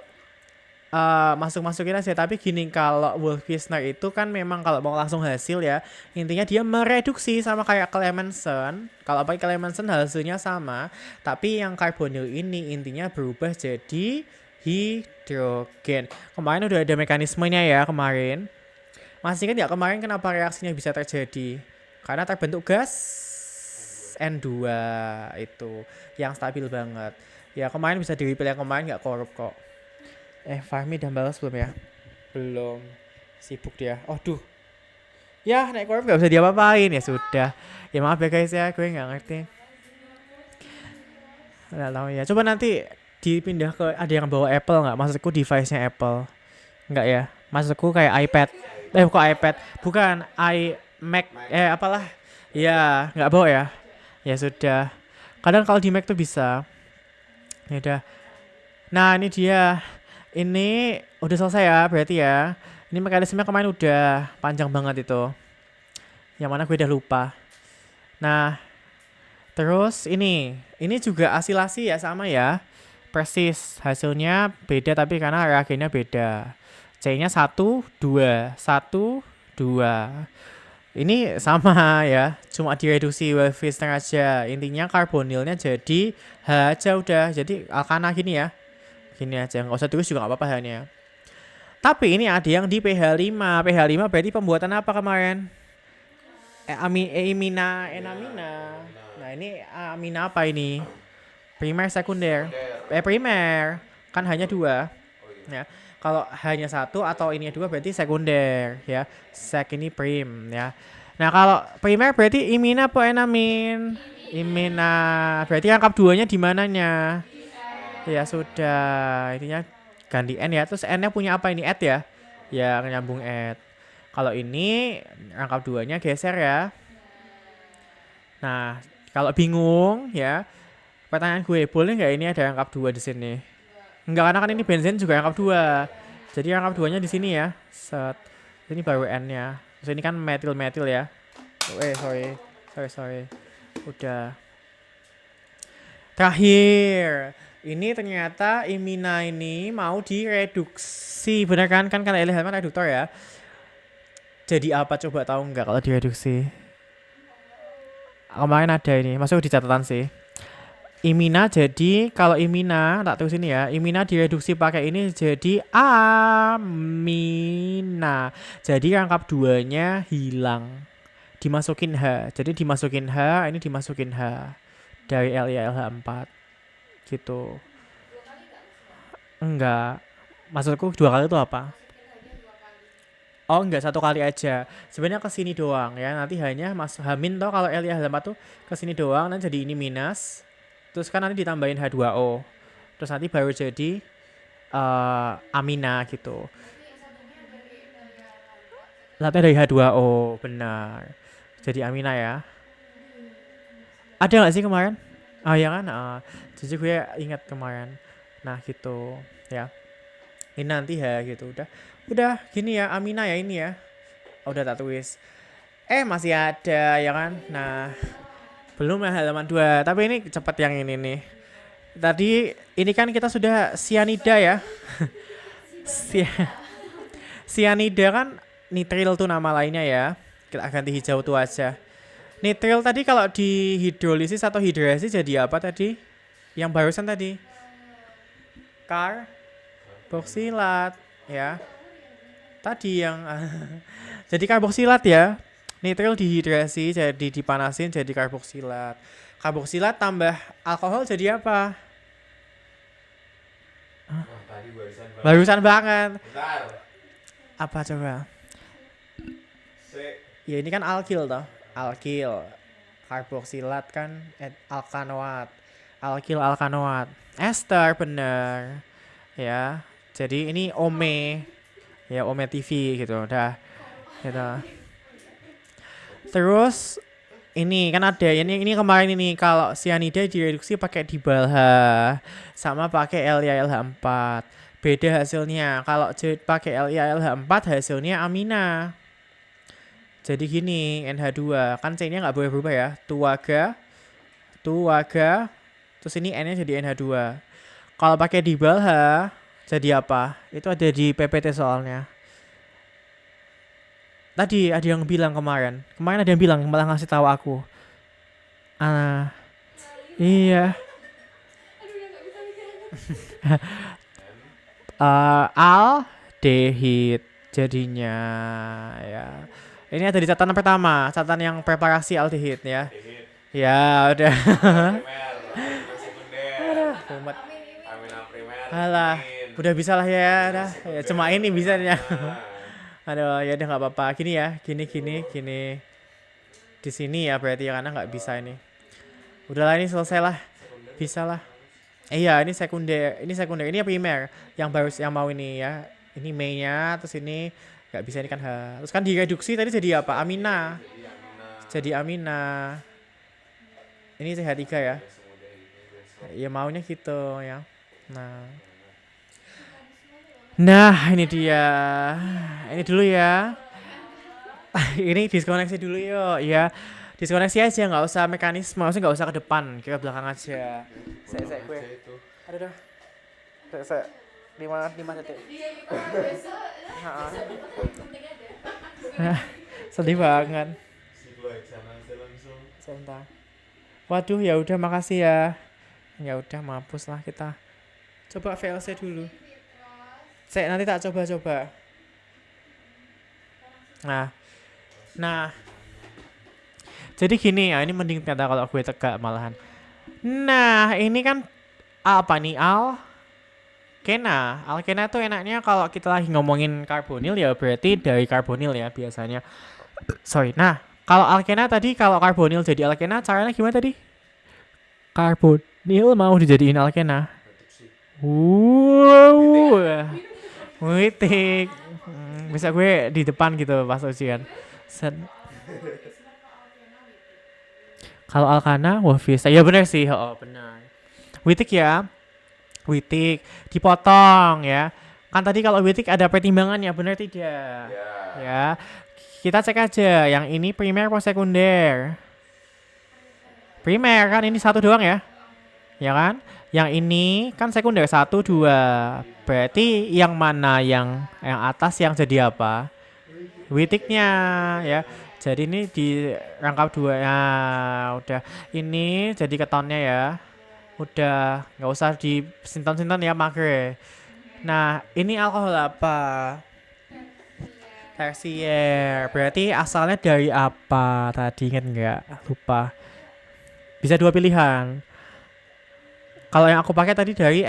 masuk-masukin aja. Tapi gini, kalau Wolf-Kissner itu kan memang kalau mau langsung hasil ya, intinya dia mereduksi sama kayak Clemmensen. Kalau pakai Clemmensen hasilnya sama, tapi yang karbonil ini intinya berubah jadi hidrogen. Kemarin udah ada mekanismenya ya kemarin. Masih kan ya kemarin kenapa reaksinya bisa terjadi? Karena terbentuk gas N2 itu yang stabil banget. Ya kemarin bisa di-replay, yang kemarin nggak korup kok. Fahmi udah balas belum ya? Belum. Sibuk dia. Oh duh. Ya naik korup nggak bisa diapa-apain. Ya sudah. Ya maaf ya guys ya, gue nggak ngerti. Nggak tahu ya. Coba nanti dipindah ke, ada yang bawa Apple nggak? Maksudku device-nya Apple. Nggak ya? Maksudku kayak iPad. Kok iPad? Bukan iMac. Apalah. Ya nggak bawa ya. Ya sudah. Kadang kalau di Mac tuh bisa. Ya udah. Nah ini dia. Ini udah selesai ya berarti ya. Ini mekanismenya kemarin udah panjang banget itu. Yang mana gue udah lupa. Nah, terus ini juga asilasi ya, sama ya. Persis, hasilnya beda tapi karena reagennya beda. C-nya 1, 2, 1, 2. Ini sama ya, cuma direduksi Wolf-Kissner aja. Intinya karbonilnya jadi H aja udah. Jadi alkana gini ya. Gini aja, nggak usah tulis juga nggak apa-apa hanya. Tapi ini ada yang di pH 5. pH 5 berarti pembuatan apa kemarin? Enamina. Nah ini amina apa ini? Primer, sekunder. Primer kan hanya 2 ya. Kalau hanya 1 atau ini 2 berarti sekunder ya. Sek ini prim ya. Nah kalau primer berarti imina apa enamin? Imina. Berarti angka 2-nya di mananya? Ya sudah, intinya ganti N ya. Terus N-nya punya apa ini? Add ya? Ya nyambung add. Kalau ini rangkap 2-nya geser ya. Nah, kalau bingung ya, pertanyaan gue, boleh nggak ini ada rangkap 2 di sini? Enggak, karena kan ini bensin juga rangkap 2. Jadi rangkap 2-nya di sini ya. Set. Ini baru N-nya. Terus ini kan metil ya. Sorry. Udah. Terakhir. Ini ternyata imina ini mau direduksi, bener kan? Kan karena elemen reduktor ya. Jadi apa coba, tahu nggak kalau direduksi? Kemarin ada ini, masuk di catatan sih. Imina jadi, kalau imina, tak tulis ini ya. Imina direduksi pakai ini jadi amina. Jadi rangkap 2-nya hilang. Dimasukin H. Jadi dimasukin H, ini dimasukin H. Dari LiLH4. Gitu. Enggak. Maksudku 2 kali itu apa? Oh enggak, 1 kali aja. Sebenarnya ke sini doang ya. Nanti hanya masuk Hamin toh, kalau LiH4 tuh ke sini doang, nanti jadi ini minus. Terus kan nanti ditambahin H2O. Terus nanti baru jadi amina gitu. Latnya dari H2O, benar. Jadi amina ya. Ada nggak sih kemarin? Oh ya kan, jadi gue ingat kemarin. Nah gitu ya. Ini nanti ya gitu, udah gini ya, amina ya ini ya. Udah tak tulis. Masih ada ya kan. Nah belum ya halaman 2. Tapi ini cepat yang ini nih. Tadi ini kan kita sudah sianida ya. Sianida kan nitril tuh nama lainnya ya. Kita ganti hijau tuh aja. Nitril tadi kalau di hidrolisis atau hidrasi jadi apa tadi? Yang barusan tadi? Karboksilat ya. Tadi yang jadi karboksilat ya. Nitril dihidrasi jadi dipanasin jadi karboksilat. Karboksilat tambah alkohol jadi apa?
Tadi
Barusan banget.
Bentar.
Apa coba?
C.
Ya ini kan alkil toh. Alkil, karboksilat kan alkanoat, alkanoat, ester bener ya. Jadi ini ome ya, ome TV gitu. Udah Gitu. Terus ini kan ada ini kemarin ini kalau cyanida direduksi pakai dibalha sama pakai LiALH4. Beda hasilnya. Kalau pakai LiALH4 hasilnya amina. Jadi gini, NH2 kan C-nya nggak boleh berubah ya. Tuaga, terus ini N-nya jadi NH2. Kalau pakai dibalha jadi apa? Itu ada di PPT soalnya. Tadi ada yang bilang kemarin ada yang bilang malah ngasih tahu aku. Iya.
Aduh udah nggak bisa mikir.
Aldehid jadinya ya. Ini ada di catatan pertama, catatan yang preparasi aldehid ya.
Dihit.
Ya udah.
Primer, aminal sekunder.
Umat.
Aminal primer.
Alah,
amin.
udah bisa lah ya, dah. Ya cuma ini bisanya.
Nah,
Aduh, ya udah nggak apa-apa. Gini ya, gini. Di sini ya berarti karena nggak bisa ini. Udahlah ini selesai lah, bisa lah. Iya, ini sekunder. Ini primer. Yang mau ini ya. Ini mainnya, terus ini nggak bisa ini kan H. Terus kan direduksi tadi jadi apa? Amina. Jadi amina. Ini CH3 ya. Ya maunya gitu ya. Nah, ini dia. Ini dulu ya. Ini diskoneksi dulu yuk ya. Diskoneksi aja, nggak usah mekanisme, maksudnya nggak usah ke depan, ke belakang aja. Saya gue.
itu.
Aduh dah. Saya 5 detik.
Iya kita besok.
Heeh.
Penting aja.
Sedih banget.
Si dua sana aja langsung.
Sebentar. Waduh, ya udah makasih ya. Ya udah mampus lah kita. Coba VLC dulu. Saya nanti tak coba. Nah. Jadi gini ya, ini mending ternyata kalau gue tegak malahan. Nah, ini kan apa nih Alkena tuh enaknya kalau kita lagi ngomongin karbonil ya berarti dari karbonil ya biasanya. Sorry. Nah, kalau alkena tadi kalau karbonil jadi alkena caranya gimana tadi? Karbonil mau dijadiin alkena. Wow. Witik. Bisa gue di depan gitu pas ujian. Kalau alkana, wah bisa. Ya benar sih, benar. Witik ya. Witik dipotong ya. Kan tadi kalau witik ada pertimbangannya, benar tidak? Ya. Kita cek aja yang ini primer atau sekunder. Primer kan ini satu doang ya. Ya kan? Yang ini kan sekunder 1 2. Berarti yang mana yang atas yang jadi apa? Witiknya ya. Jadi ini dirangkap 2 ya. Udah. Ini jadi ketonnya ya. Udah, nggak usah disinton-sinton ya mager. Nah, ini alkohol apa? Tersier. Berarti asalnya dari apa? Tadi inget nggak? Lupa. Bisa 2 pilihan. Kalau yang aku pakai tadi dari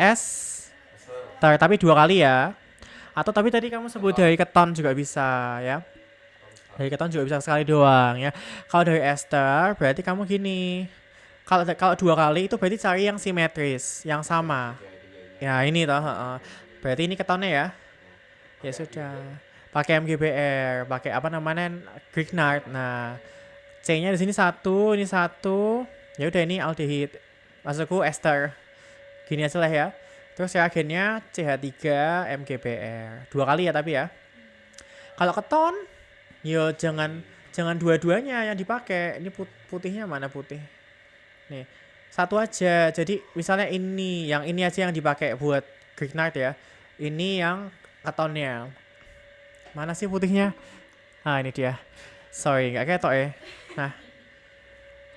tapi 2 kali ya. Atau tapi tadi kamu sebut dari keton juga bisa ya. Dari keton juga bisa sekali doang ya. Kalau dari ester berarti kamu gini. Kalau 2 kali itu berarti cari yang simetris, yang sama. Ya ini toh. Berarti ini ketonnya ya. Ya sudah. Pakai MGBR, pakai apa namanya Grignard. Nah, C-nya di sini 1, ini 1. Ya udah ini aldehid. Maksudku ester. Gini aja lah ya. Terus reagennya CH3 MGBR. 2 kali ya tapi ya. Kalau keton, yo jangan dua-duanya yang dipakai. Ini putihnya mana putih? Nih, 1 aja. Jadi misalnya yang ini aja yang dipakai buat Grignard ya. Ini yang ketonnya. Mana sih putihnya? Nah, ini dia. Sorry, nggak ketok ya. Nah,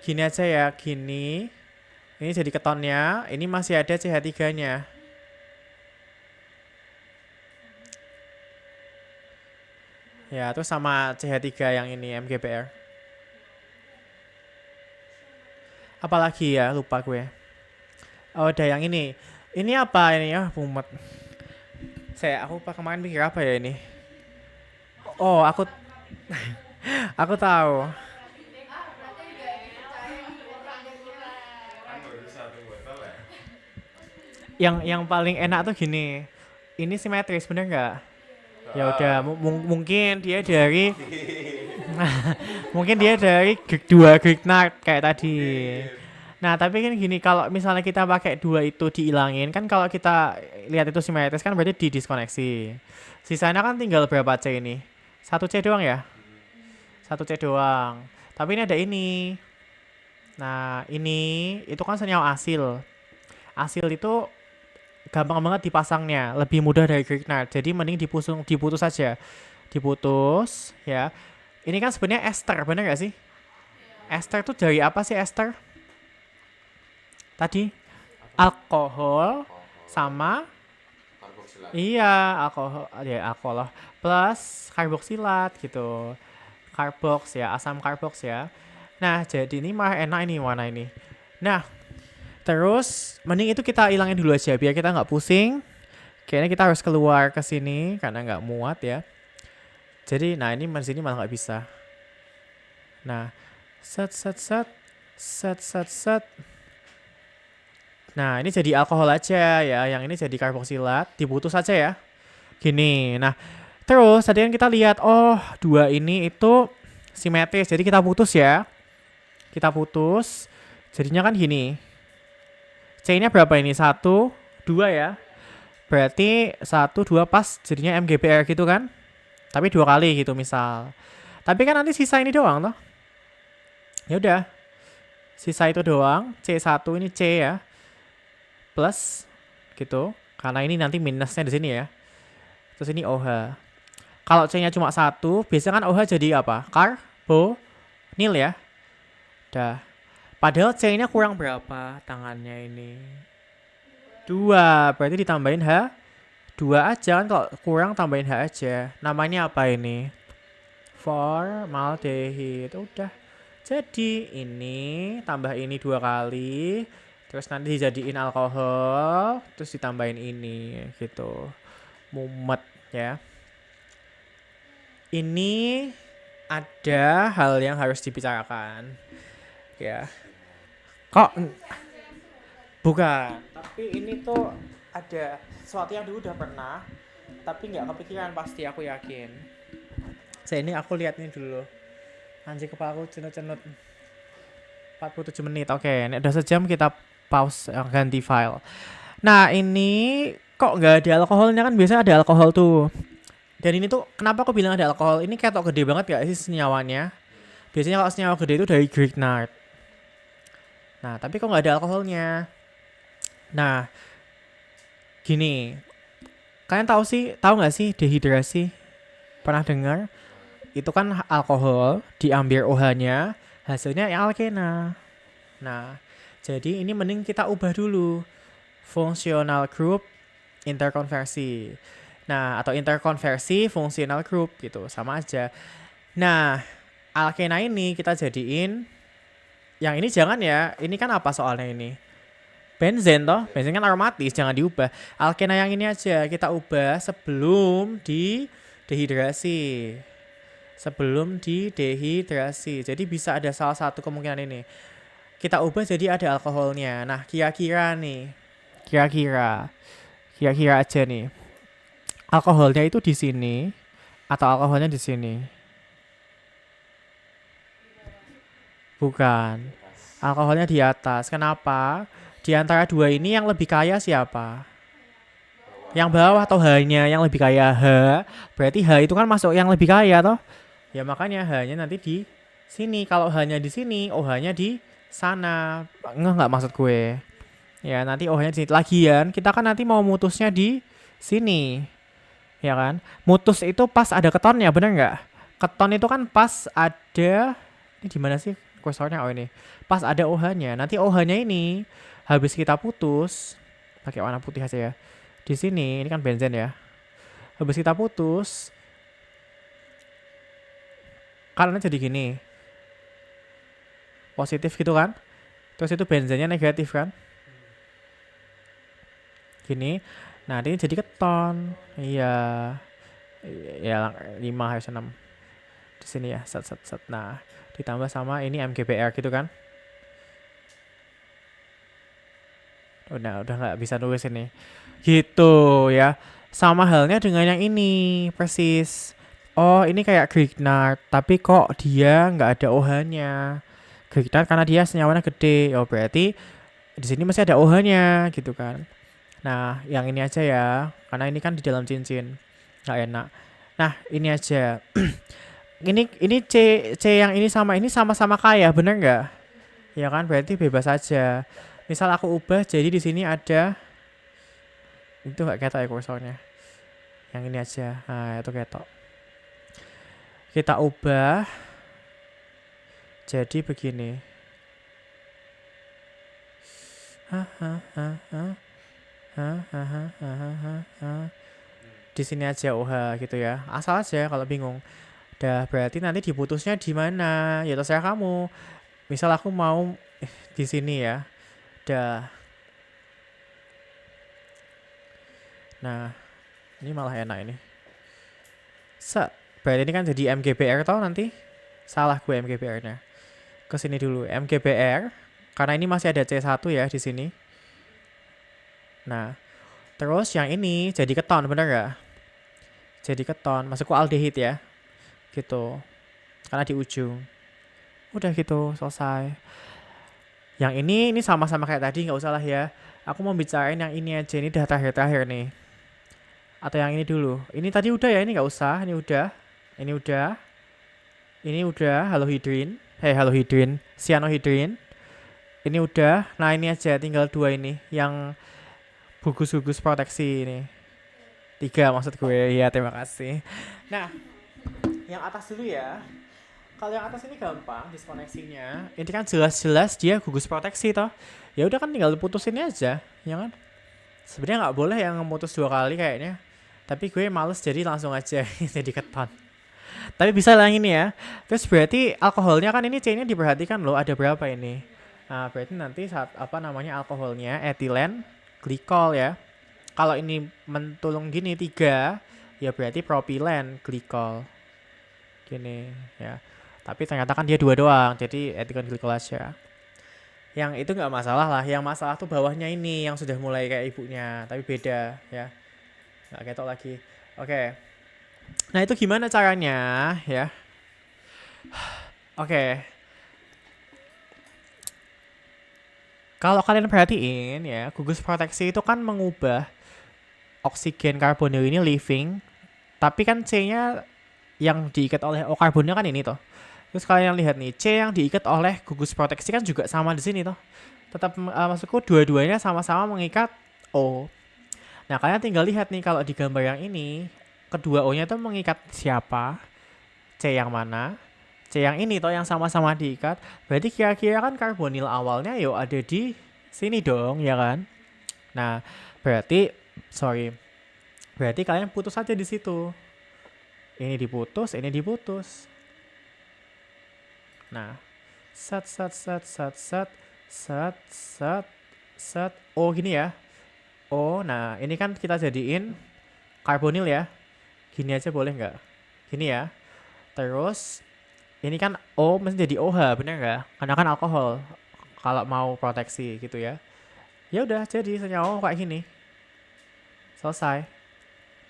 gini aja ya, gini. Ini jadi ketonnya. Ini masih ada CH3-nya. Ya, terus sama CH3 yang ini MGBR. Apalagi ya, lupa gue. Oh, ada yang ini. Ini apa ini ya, mumet. Aku kemarin pikir apa ya ini? Oh, aku tahu.
Kan baru 1 botol ya.
Yang paling enak tuh gini. Ini simetris, bener nggak? Ya udah, mungkin dia dari mungkin dia dari dua Grignard kayak tadi. Nah, tapi kan gini, kalau misalnya kita pakai dua itu dihilangin, kan kalau kita lihat itu simetris kan berarti didiskoneksi. Sisanya kan tinggal berapa C ini? 1C doang ya? 1C doang. Tapi ini ada ini. Nah, ini itu kan senyawa asil. Asil itu gampang banget dipasangnya, lebih mudah dari Grignard. Jadi mending diputus saja. Diputus, ya. Ini kan sebenarnya ester, bener gak sih? Ester itu dari apa sih ester? Tadi alkohol sama
Karboksilat.
iya alkohol ya alkohol plus karboksilat gitu. Karboks ya, asam karboks ya. Nah, jadi ini mah enak ini warna ini. Nah, terus mending itu kita hilangin dulu aja biar kita nggak pusing. Kayaknya kita harus keluar ke sini karena nggak muat ya. Jadi, nah ini di sini malah nggak bisa. Nah, set. Nah, ini jadi alkohol aja ya. Yang ini jadi karboksilat. Diputus saja ya. Gini. Nah, terus tadi kan kita lihat, oh dua ini itu simetris. Jadi kita putus ya. Kita putus. Jadinya kan gini. C-nya berapa ini? 1, 2 ya. Berarti 1, 2 pas jadinya MGBR gitu kan. Tapi 2 kali gitu misal. Tapi kan nanti sisa ini doang toh. Ya udah. Sisa itu doang. C1 ini C ya. Plus gitu. Karena ini nanti minusnya di sini ya. Terus ini OH. Kalau C-nya cuma 1, biasanya kan OH jadi apa? Karbonil ya. Dah. Padahal C-nya kurang berapa tangannya ini? 2. Berarti ditambahin H 2 aja kan, kalau kurang tambahin H aja. Namanya apa ini? Formaldehid. Udah. Jadi ini tambah ini 2 kali. Terus nanti dijadiin alkohol, terus ditambahin ini gitu. Mumet ya. Ini ada hal yang harus dibicarakan. Ya. Kok bukan, tapi ini tuh ada sesuatu yang dulu udah pernah, tapi nggak kepikiran pasti aku yakin. Ini aku lihat ini dulu. Anjir kepalaku cenut-cenut. 47 menit. Oke, ini udah sejam kita pause ganti file. Nah, ini kok nggak ada alkoholnya kan biasanya ada alkohol tuh. Dan ini tuh kenapa aku bilang ada alkohol? Ini ketok gede banget gak sih senyawanya? Biasanya kalau senyawa gede itu dari Grignard. Nah, tapi kok nggak ada alkoholnya? Nah, gini. Kalian tahu nggak sih dehidrasi? Pernah dengar? Itu kan alkohol diambil OH-nya, hasilnya alkena. Nah, jadi ini mending kita ubah dulu. Functional group interkonversi. Nah, atau interkonversi functional group gitu, sama aja. Nah, alkena ini kita jadiin yang ini jangan ya. Ini kan apa soalnya ini? Benzen toh. Benzen kan aromatis, jangan diubah. Alkena yang ini aja kita ubah sebelum dehidrasi. Sebelum didehidrasi. Jadi bisa ada salah satu kemungkinan ini. Kita ubah jadi ada alkoholnya. Nah, kira-kira aja nih. Alkoholnya itu di sini atau alkoholnya di sini? Bukan. Alkoholnya di atas. Kenapa? Di antara dua ini yang lebih kaya siapa? Yang bawah atau H-nya yang lebih kaya? H. Berarti H itu kan masuk yang lebih kaya toh? Ya makanya H-nya nanti di sini. Kalau H-nya di sini, OH-nya di sana. Nggak maksud gue. Ya nanti OH-nya di sini. Lagian kita kan nanti mau mutusnya di sini. Ya kan? Mutus itu pas ada ketonnya, bener nggak? Keton itu kan pas ada. Ini di mana sih kursornya? Oh ini. Pas ada OH-nya. Nanti OH-nya ini habis kita putus. Pakai warna putih aja ya. Di sini, ini kan benzen ya. Habis kita putus. Karena jadi gini. Positif gitu kan. Terus itu benzennya negatif kan. Gini. Nah ini jadi keton. Iya. Ya 5 harus 6. Di sini ya. Set. Nah ditambah sama ini MGBR gitu kan. Udah gak bisa nulis ini. Gitu ya. Sama halnya dengan yang ini, persis. Oh, ini kayak Grignard, tapi kok dia nggak ada OH-nya. Grignard karena dia senyawanya gede. Oh, berarti di sini masih ada OH-nya gitu kan. Nah, yang ini aja ya, karena ini kan di dalam cincin. Nggak enak. Nah, ini aja. ini C yang ini sama-sama kaya, bener nggak? Ya kan, berarti bebas aja. Misal aku ubah jadi di sini ada itu nggak ketok ya kursornya. Yang ini aja. Nah, itu ketok. Kita ubah jadi begini. Di sini aja OH gitu ya. Asal aja kalau bingung. Dah berarti nanti diputusnya di mana? Ya terserah kamu. Misal aku mau di sini ya. Dah. Nah, ini malah enak ini. Berarti ini kan jadi MGBR tau nanti. Salah gue MGBR-nya. Ke sini dulu MGBR karena ini masih ada C1 ya di sini. Nah, terus yang ini jadi keton, bener gak? Jadi keton, masukku aldehid ya. Gitu. Karena di ujung. Udah gitu, selesai. Yang ini sama-sama kayak tadi, nggak usah lah ya. Aku mau bicarain yang ini aja, ini udah terakhir nih. Atau yang ini dulu. Ini tadi udah ya, ini nggak usah. Ini udah. Ini udah. Ini udah, halohidrin. Halohidrin, cyanohidrin. Ini udah. Nah, ini aja, tinggal 2 ini. Yang gugus-gugus proteksi ini. 3 maksud gue. Ya, terima kasih. Nah, yang atas dulu ya. Kalau yang atas ini gampang diskoneksinya. Ini kan jelas-jelas dia gugus proteksi toh. Ya udah kan tinggal putusin aja, ya kan? Sebenarnya nggak boleh yang memutus 2 kali kayaknya. Tapi gue males jadi langsung aja jadi keton. Tapi bisa lah ini ya. Terus berarti alkoholnya kan ini C-nya diperhatikan loh ada berapa ini. Nah, berarti nanti saat alkoholnya etilen glikol ya. Kalau ini mentulung gini 3, ya berarti propilen glikol. Gini ya. Tapi ternyata kan dia 2 doang, jadi etilen glikol aja. Yang itu nggak masalah lah. Yang masalah tuh bawahnya ini yang sudah mulai kayak ibunya, tapi beda ya. Nggak ketok lagi. Oke. Nah itu gimana caranya ya? Oke. Kalau kalian perhatiin ya, gugus proteksi itu kan mengubah oksigen karbonil ini living, tapi kan C-nya yang diikat oleh O karbonnya kan ini toh. Terus kalian lihat nih, C yang diikat oleh gugus proteksi kan juga sama di sini toh. Tetap maksudku dua-duanya sama-sama mengikat O. Nah kalian tinggal lihat nih kalau di gambar yang ini, kedua O-nya itu mengikat siapa? C yang mana? C yang ini toh yang sama-sama diikat. Berarti kira-kira kan karbonil awalnya yuk ada di sini dong, ya kan? Nah, berarti kalian putus aja di situ. Ini diputus, ini diputus. Nah, set. Oh gini ya. Oh, nah ini kan kita jadiin karbonil ya. Gini aja boleh nggak? Gini ya. Terus ini kan O mesti jadi OH, bener nggak? Karena kan alkohol. Kalau mau proteksi gitu ya. Ya udah jadi senyawa kayak gini. Selesai.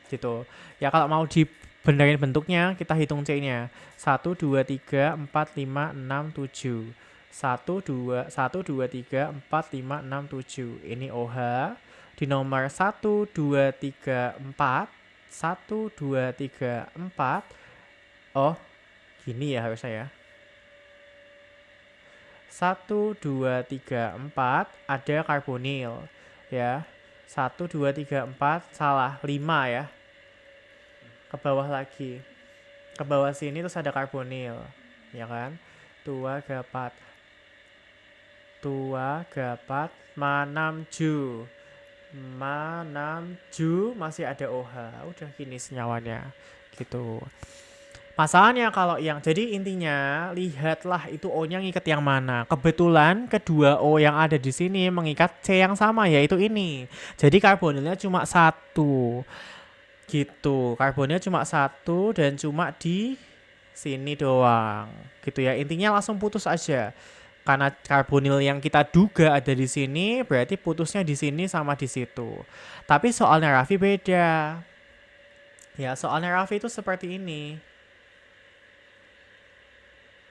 Gitu. Ya kalau mau dibenerin bentuknya, kita hitung C-nya. 1, 2, 3, 4, 5, 6, 7. 1, 2, 3, 4, 5, 6, 7. Ini OH. Di nomor 1, 2, 3, 4. 1, 2, 3, 4. Oh, gini ya harusnya ya. 1, 2, 3, 4. Ada karbonil. Ya. 1, 2, 3, 4. Salah. 5 ya. Ke bawah lagi. Ke bawah sini terus ada karbonil. Ya kan. 2, gapat. Manamju. Masih ada OH. Udah gini senyawanya. Gitu. Masalahnya kalau jadi intinya lihatlah itu O-nya ngikat yang mana. Kebetulan kedua O yang ada di sini mengikat C yang sama yaitu ini. Jadi karbonilnya cuma 1. Gitu. Karbonilnya cuma 1 dan cuma di sini doang. Gitu ya. Intinya langsung putus aja. Karena karbonil yang kita duga ada di sini berarti putusnya di sini sama di situ. Tapi soalnya Raffi beda. Ya, soalnya Raffi itu seperti ini.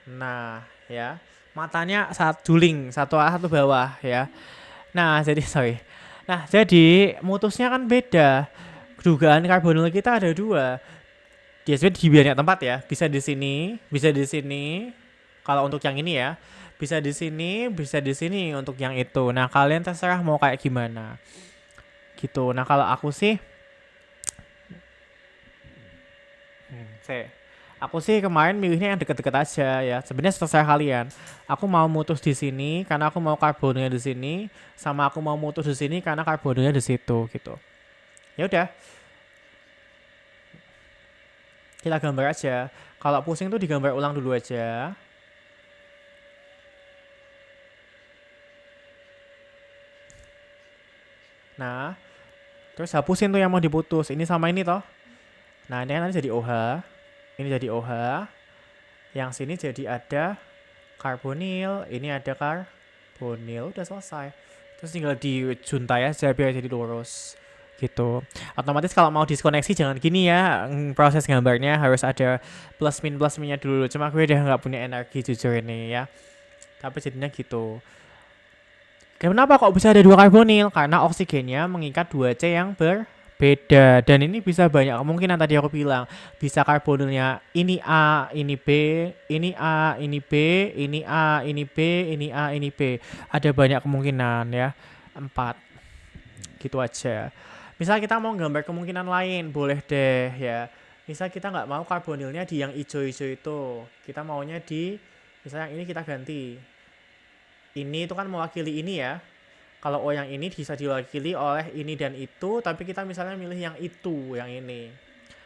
Nah, ya. Matanya satu juling, satu atas satu bawah ya. Nah, jadi sorry. Nah, jadi mutusnya kan beda. Dugaan karbonil kita ada dua. Dia sebenarnya di banyak tempat ya. Bisa di sini, bisa di sini. Kalau untuk yang ini ya, bisa di sini, bisa di sini untuk yang itu. Nah, kalian terserah mau kayak gimana. Gitu. Nah, kalau aku sih aku sih kemarin milihnya yang deket-deket aja ya. Sebenarnya terserah kalian. Aku mau mutus di sini karena aku mau karbonilnya di sini, sama aku mau mutus di sini karena karbonilnya di situ gitu. Ya udah, kita gambar aja. Kalau pusing tuh digambar ulang dulu aja. Nah, terus hapusin tuh yang mau diputus. Ini sama ini toh. Nah, ini kan nanti jadi OH. Ini jadi OH. Yang sini jadi ada karbonil. Ini ada karbonil. Udah selesai. Terus tinggal dijuntai aja biar jadi lurus. Gitu. Otomatis kalau mau diskoneksi jangan gini ya. Proses gambarnya harus ada plus minnya dulu. Cuma gue udah nggak punya energi jujur ini ya. Tapi jadinya gitu. Kenapa kok bisa ada dua karbonil? Karena oksigennya mengikat 2C yang berbeda. Dan ini bisa banyak kemungkinan tadi aku bilang. Bisa karbonilnya ini A, ini B, ini A, ini B, ini A, ini B, ini A, ini B. Ada banyak kemungkinan ya. 4. Gitu aja. Misal kita mau gambar kemungkinan lain, boleh deh ya. Misal kita nggak mau karbonilnya di yang hijau-hijau itu. Kita maunya di, misalnya yang ini kita ganti. Ini itu kan mewakili ini ya. Kalau yang ini bisa diwakili oleh ini dan itu, tapi kita misalnya milih yang itu, yang ini.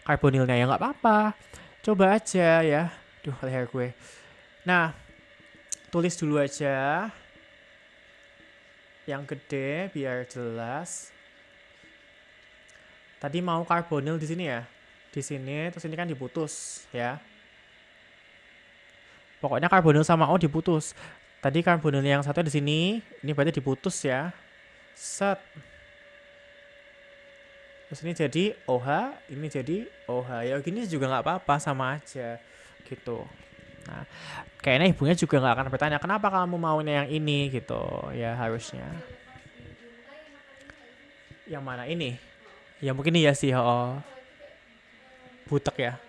Karbonilnya ya nggak apa-apa. Coba aja ya. Duh, leher gue. Nah, tulis dulu aja. Yang gede biar jelas. Tadi mau karbonil di sini ya. Di sini, terus ini kan diputus ya. Pokoknya karbonil sama O diputus. Tadi karbonil yang satu di sini, ini berarti diputus ya. Set. Terus ini jadi OH, ini jadi OH. Ya gini juga nggak apa-apa, sama aja gitu. Nah, kayaknya ibunya juga nggak akan bertanya kenapa kamu maunya yang ini gitu. Ya harusnya. Yang mana ini? Ya mungkin iya sih, oh. Butek ya.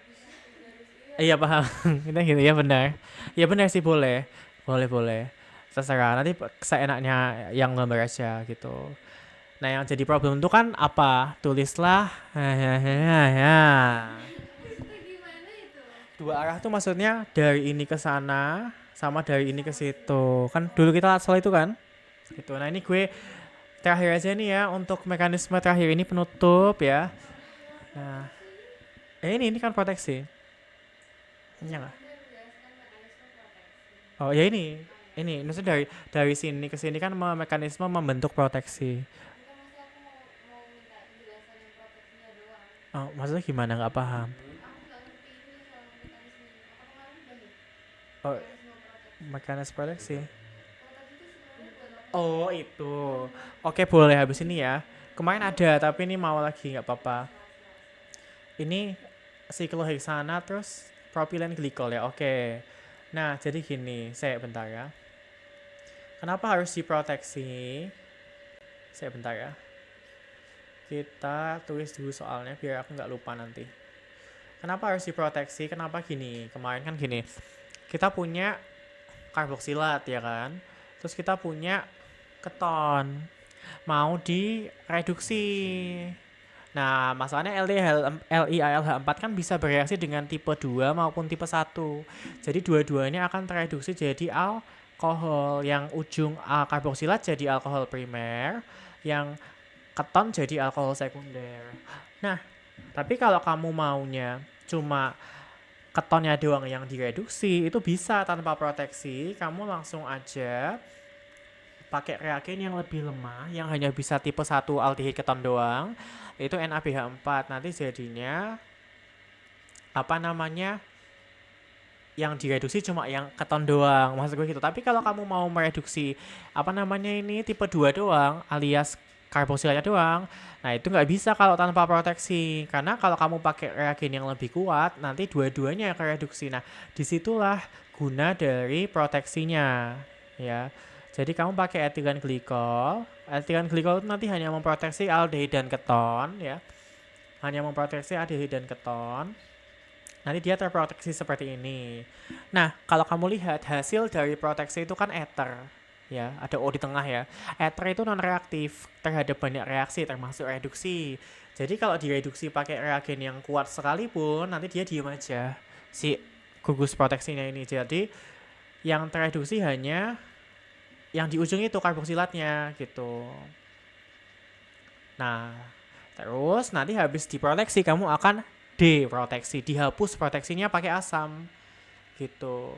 Iya paham. Kita gitu ya benar. Ya benar sih boleh. Boleh. Terserah, nanti seenaknya yang gambar aja gitu. Nah yang jadi problem itu kan apa? Tulislah dua arah tuh maksudnya dari ini ke sana sama dari ini ke situ. Kan dulu kita soal itu kan? Gitu. Nah ini gue terakhir aja nih ya untuk mekanisme terakhir ini penutup ya. Nah, ini kan proteksi. Ini enggak? Oh ya ini maksudnya dari sini ke sini kan mekanisme membentuk proteksi. Oh, maksudnya gimana nggak paham? Oh, mekanisme proteksi. Oh itu. Oke boleh habis ini ya. Kemarin ada tapi ini mau lagi nggak apa-apa. Ini sikloheksana terus propilen glikol ya. Oke. Nah, jadi gini, saya bentar ya. Kenapa harus diproteksi? Saya bentar ya. Kita tulis dulu soalnya biar aku nggak lupa nanti. Kenapa harus diproteksi? Kenapa gini? Kemarin kan gini. Kita punya karboksilat ya kan? Terus kita punya keton. Mau direduksi. Nah, masalahnya LiALH4 kan bisa bereaksi dengan tipe 2 maupun tipe 1. Jadi dua-duanya akan tereduksi jadi alkohol. Yang ujung karboksilat jadi alkohol primer, yang keton jadi alkohol sekunder. Nah, tapi kalau kamu maunya cuma ketonnya doang yang direduksi, itu bisa tanpa proteksi. Kamu langsung aja pakai reagen yang lebih lemah, yang hanya bisa tipe 1 aldehid keton doang, itu NaBH4. Nanti jadinya yang direduksi cuma yang keton doang, maksud gue gitu. Tapi kalau kamu mau mereduksi ini tipe 2 doang alias karboksilatnya doang. Nah itu nggak bisa kalau tanpa proteksi, karena kalau kamu pakai reagen yang lebih kuat, nanti dua-duanya kereduksi. Nah disitulah guna dari proteksinya, ya. Jadi kamu pakai etilen glikol. Etilen glikol itu nanti hanya memproteksi aldehid dan keton, ya. Hanya memproteksi aldehid dan keton. Nanti dia terproteksi seperti ini. Nah, kalau kamu lihat hasil dari proteksi itu kan ether, ya, ada O di tengah ya. Ether itu non reaktif terhadap banyak reaksi termasuk reduksi. Jadi kalau direduksi pakai reagen yang kuat sekalipun, nanti dia diem aja si gugus proteksinya ini. Jadi yang tereduksi hanya yang di ujung itu karboksilatnya gitu. Nah, terus nanti habis diproteksi kamu akan deproteksi, dihapus proteksinya pakai asam gitu.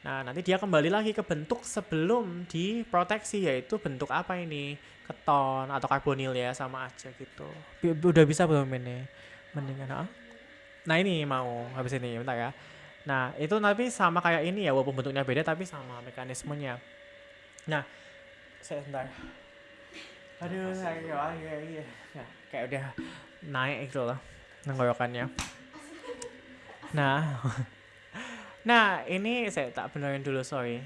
Nah, nanti dia kembali lagi ke bentuk sebelum diproteksi, yaitu bentuk apa ini? Keton atau karbonil ya, sama aja gitu. Udah bisa belum ini? Mendingan Nah, ini mau habis ini, bentar ya. Nah, itu nanti sama kayak ini ya, walaupun bentuknya beda tapi sama mekanismenya. Nah, sebentar. Aduh, iya. Ya, kayak udah naik gitu loh tenggorokannya. Nah, ini saya tak benerin dulu, sorry.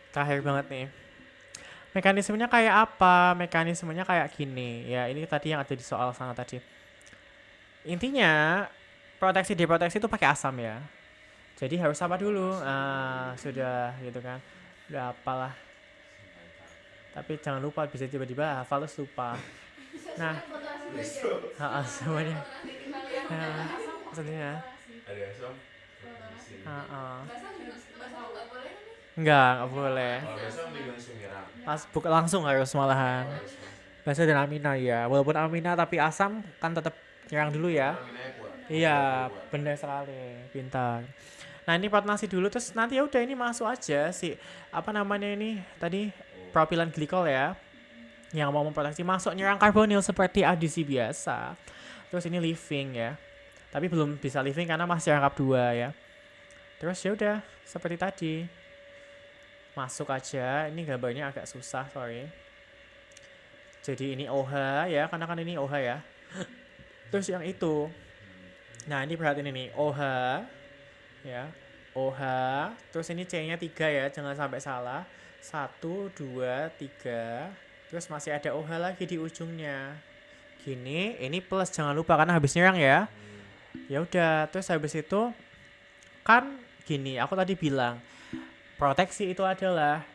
Terakhir banget nih. Mekanismenya kayak apa? Mekanismenya kayak gini. Ya, ini tadi yang ada di soal sana tadi. Intinya, proteksi deproteksi itu pakai asam ya. Jadi harus apa dulu? Sudah gitu kan. Udah apalah. Tapi jangan lupa, bisa tiba-tiba hafal terus lupa. Nah, semuanya. Maksudnya
Ada asam.
Enggak boleh.
Kalau asam langsung nyerang.
Bukan langsung harus malahan. Basa dan amina ya. Walaupun amina tapi asam kan tetap nyerang dulu ya. Iya, benar sekali. Pintar. Nah, ini protonasi dulu terus nanti ya udah ini masuk aja si apa namanya ini tadi propilen glikol ya. Yang mau memproteksi masuk nyerang karbonil seperti adisi biasa. Terus ini leaving ya. Tapi belum bisa leaving karena masih rangkap 2 ya. Terus ya udah seperti tadi. Masuk aja. Ini gambarnya agak susah, sorry. Jadi ini OH ya, karena kan ini OH ya. Terus yang itu. Nah, ini perhatiin ini OH ya. OH. Terus ini C-nya 3 ya, jangan sampai salah. 1 2 3. Terus masih ada OH lagi di ujungnya. Gini, ini plus jangan lupa karena habis nyerang ya. Ya udah, terus habis itu kan gini, aku tadi bilang proteksi itu adalah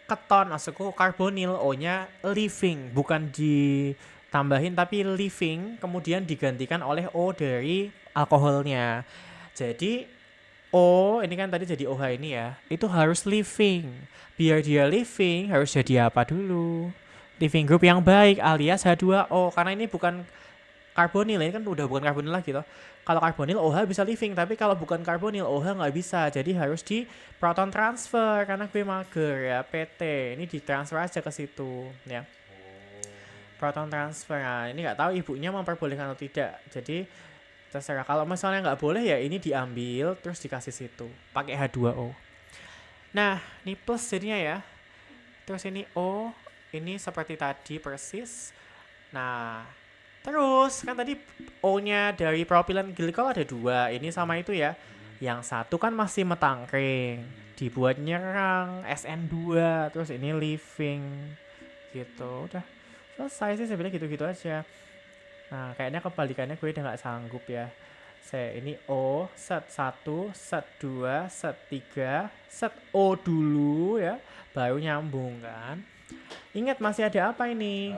keton, maksudku karbonil, O-nya leaving, bukan ditambahin tapi leaving, kemudian digantikan oleh O dari alkoholnya. Jadi O, ini kan tadi jadi OH ini ya, itu harus leaving. Biar dia leaving, harus jadi apa dulu? Leaving group yang baik alias H2O, karena ini bukan karbonil, ini kan udah bukan karbonil lagi toh. Kalau karbonil OH bisa leaving, tapi kalau bukan karbonil OH nggak bisa. Jadi harus di proton transfer karena gue mager ya PT. Ini ditransfer aja ke situ ya. Proton transfer. Nah, ini nggak tahu ibunya memperbolehkan atau tidak. Jadi terserah. Kalau misalnya nggak boleh ya ini diambil terus dikasih situ. Pakai H2O. Nah, ini plus jadinya ya. Terus ini O, ini seperti tadi persis. Nah, terus kan tadi O-nya dari propilen glikol ada 2. Ini sama itu ya. Yang satu kan masih metangkring, dibuat nyerang SN2. Terus ini leaving gitu. Udah selesai sih sebenarnya gitu-gitu aja. Nah, kayaknya kebalikannya gue udah gak sanggup ya. Ini O, set 1, set 2, set 3, set O dulu ya. Baru nyambung kan. Ingat masih ada apa ini?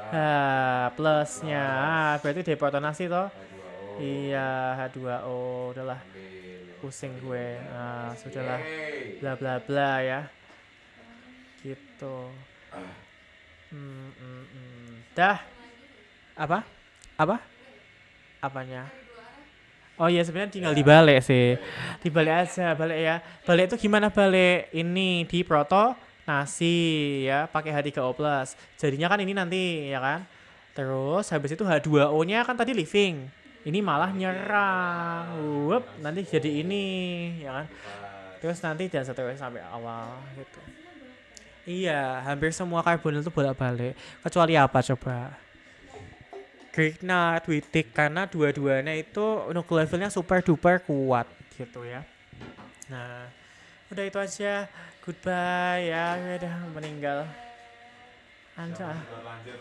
Plusnya. Berarti deprotonasi toh?
H2O.
Iya, H2O. Udahlah. Pusing gue. Nah, sudahlah. Bla bla bla ya. Gitu. Dah. Apa? Apanya? Oh iya, sebenarnya tinggal dibalik sih. Dibalik aja, balik ya. Balik itu gimana balik? Ini di proto nasi ya, pakai H3O+. Jadinya kan ini nanti ya kan. Terus habis itu H2O-nya kan tadi leaving. Ini malah nyerang. Nanti jadi ini ya kan. Terus nanti dan seterusnya sampai awal gitu. Iya, hampir semua Carbonel itu bolak-balik. Kecuali apa coba? Great Knight, Wittig, karena dua-duanya itu nuclear field-nya super duper kuat gitu ya. Nah, udah itu aja. Goodbye ya, udah meninggal. Anca.
Lanjut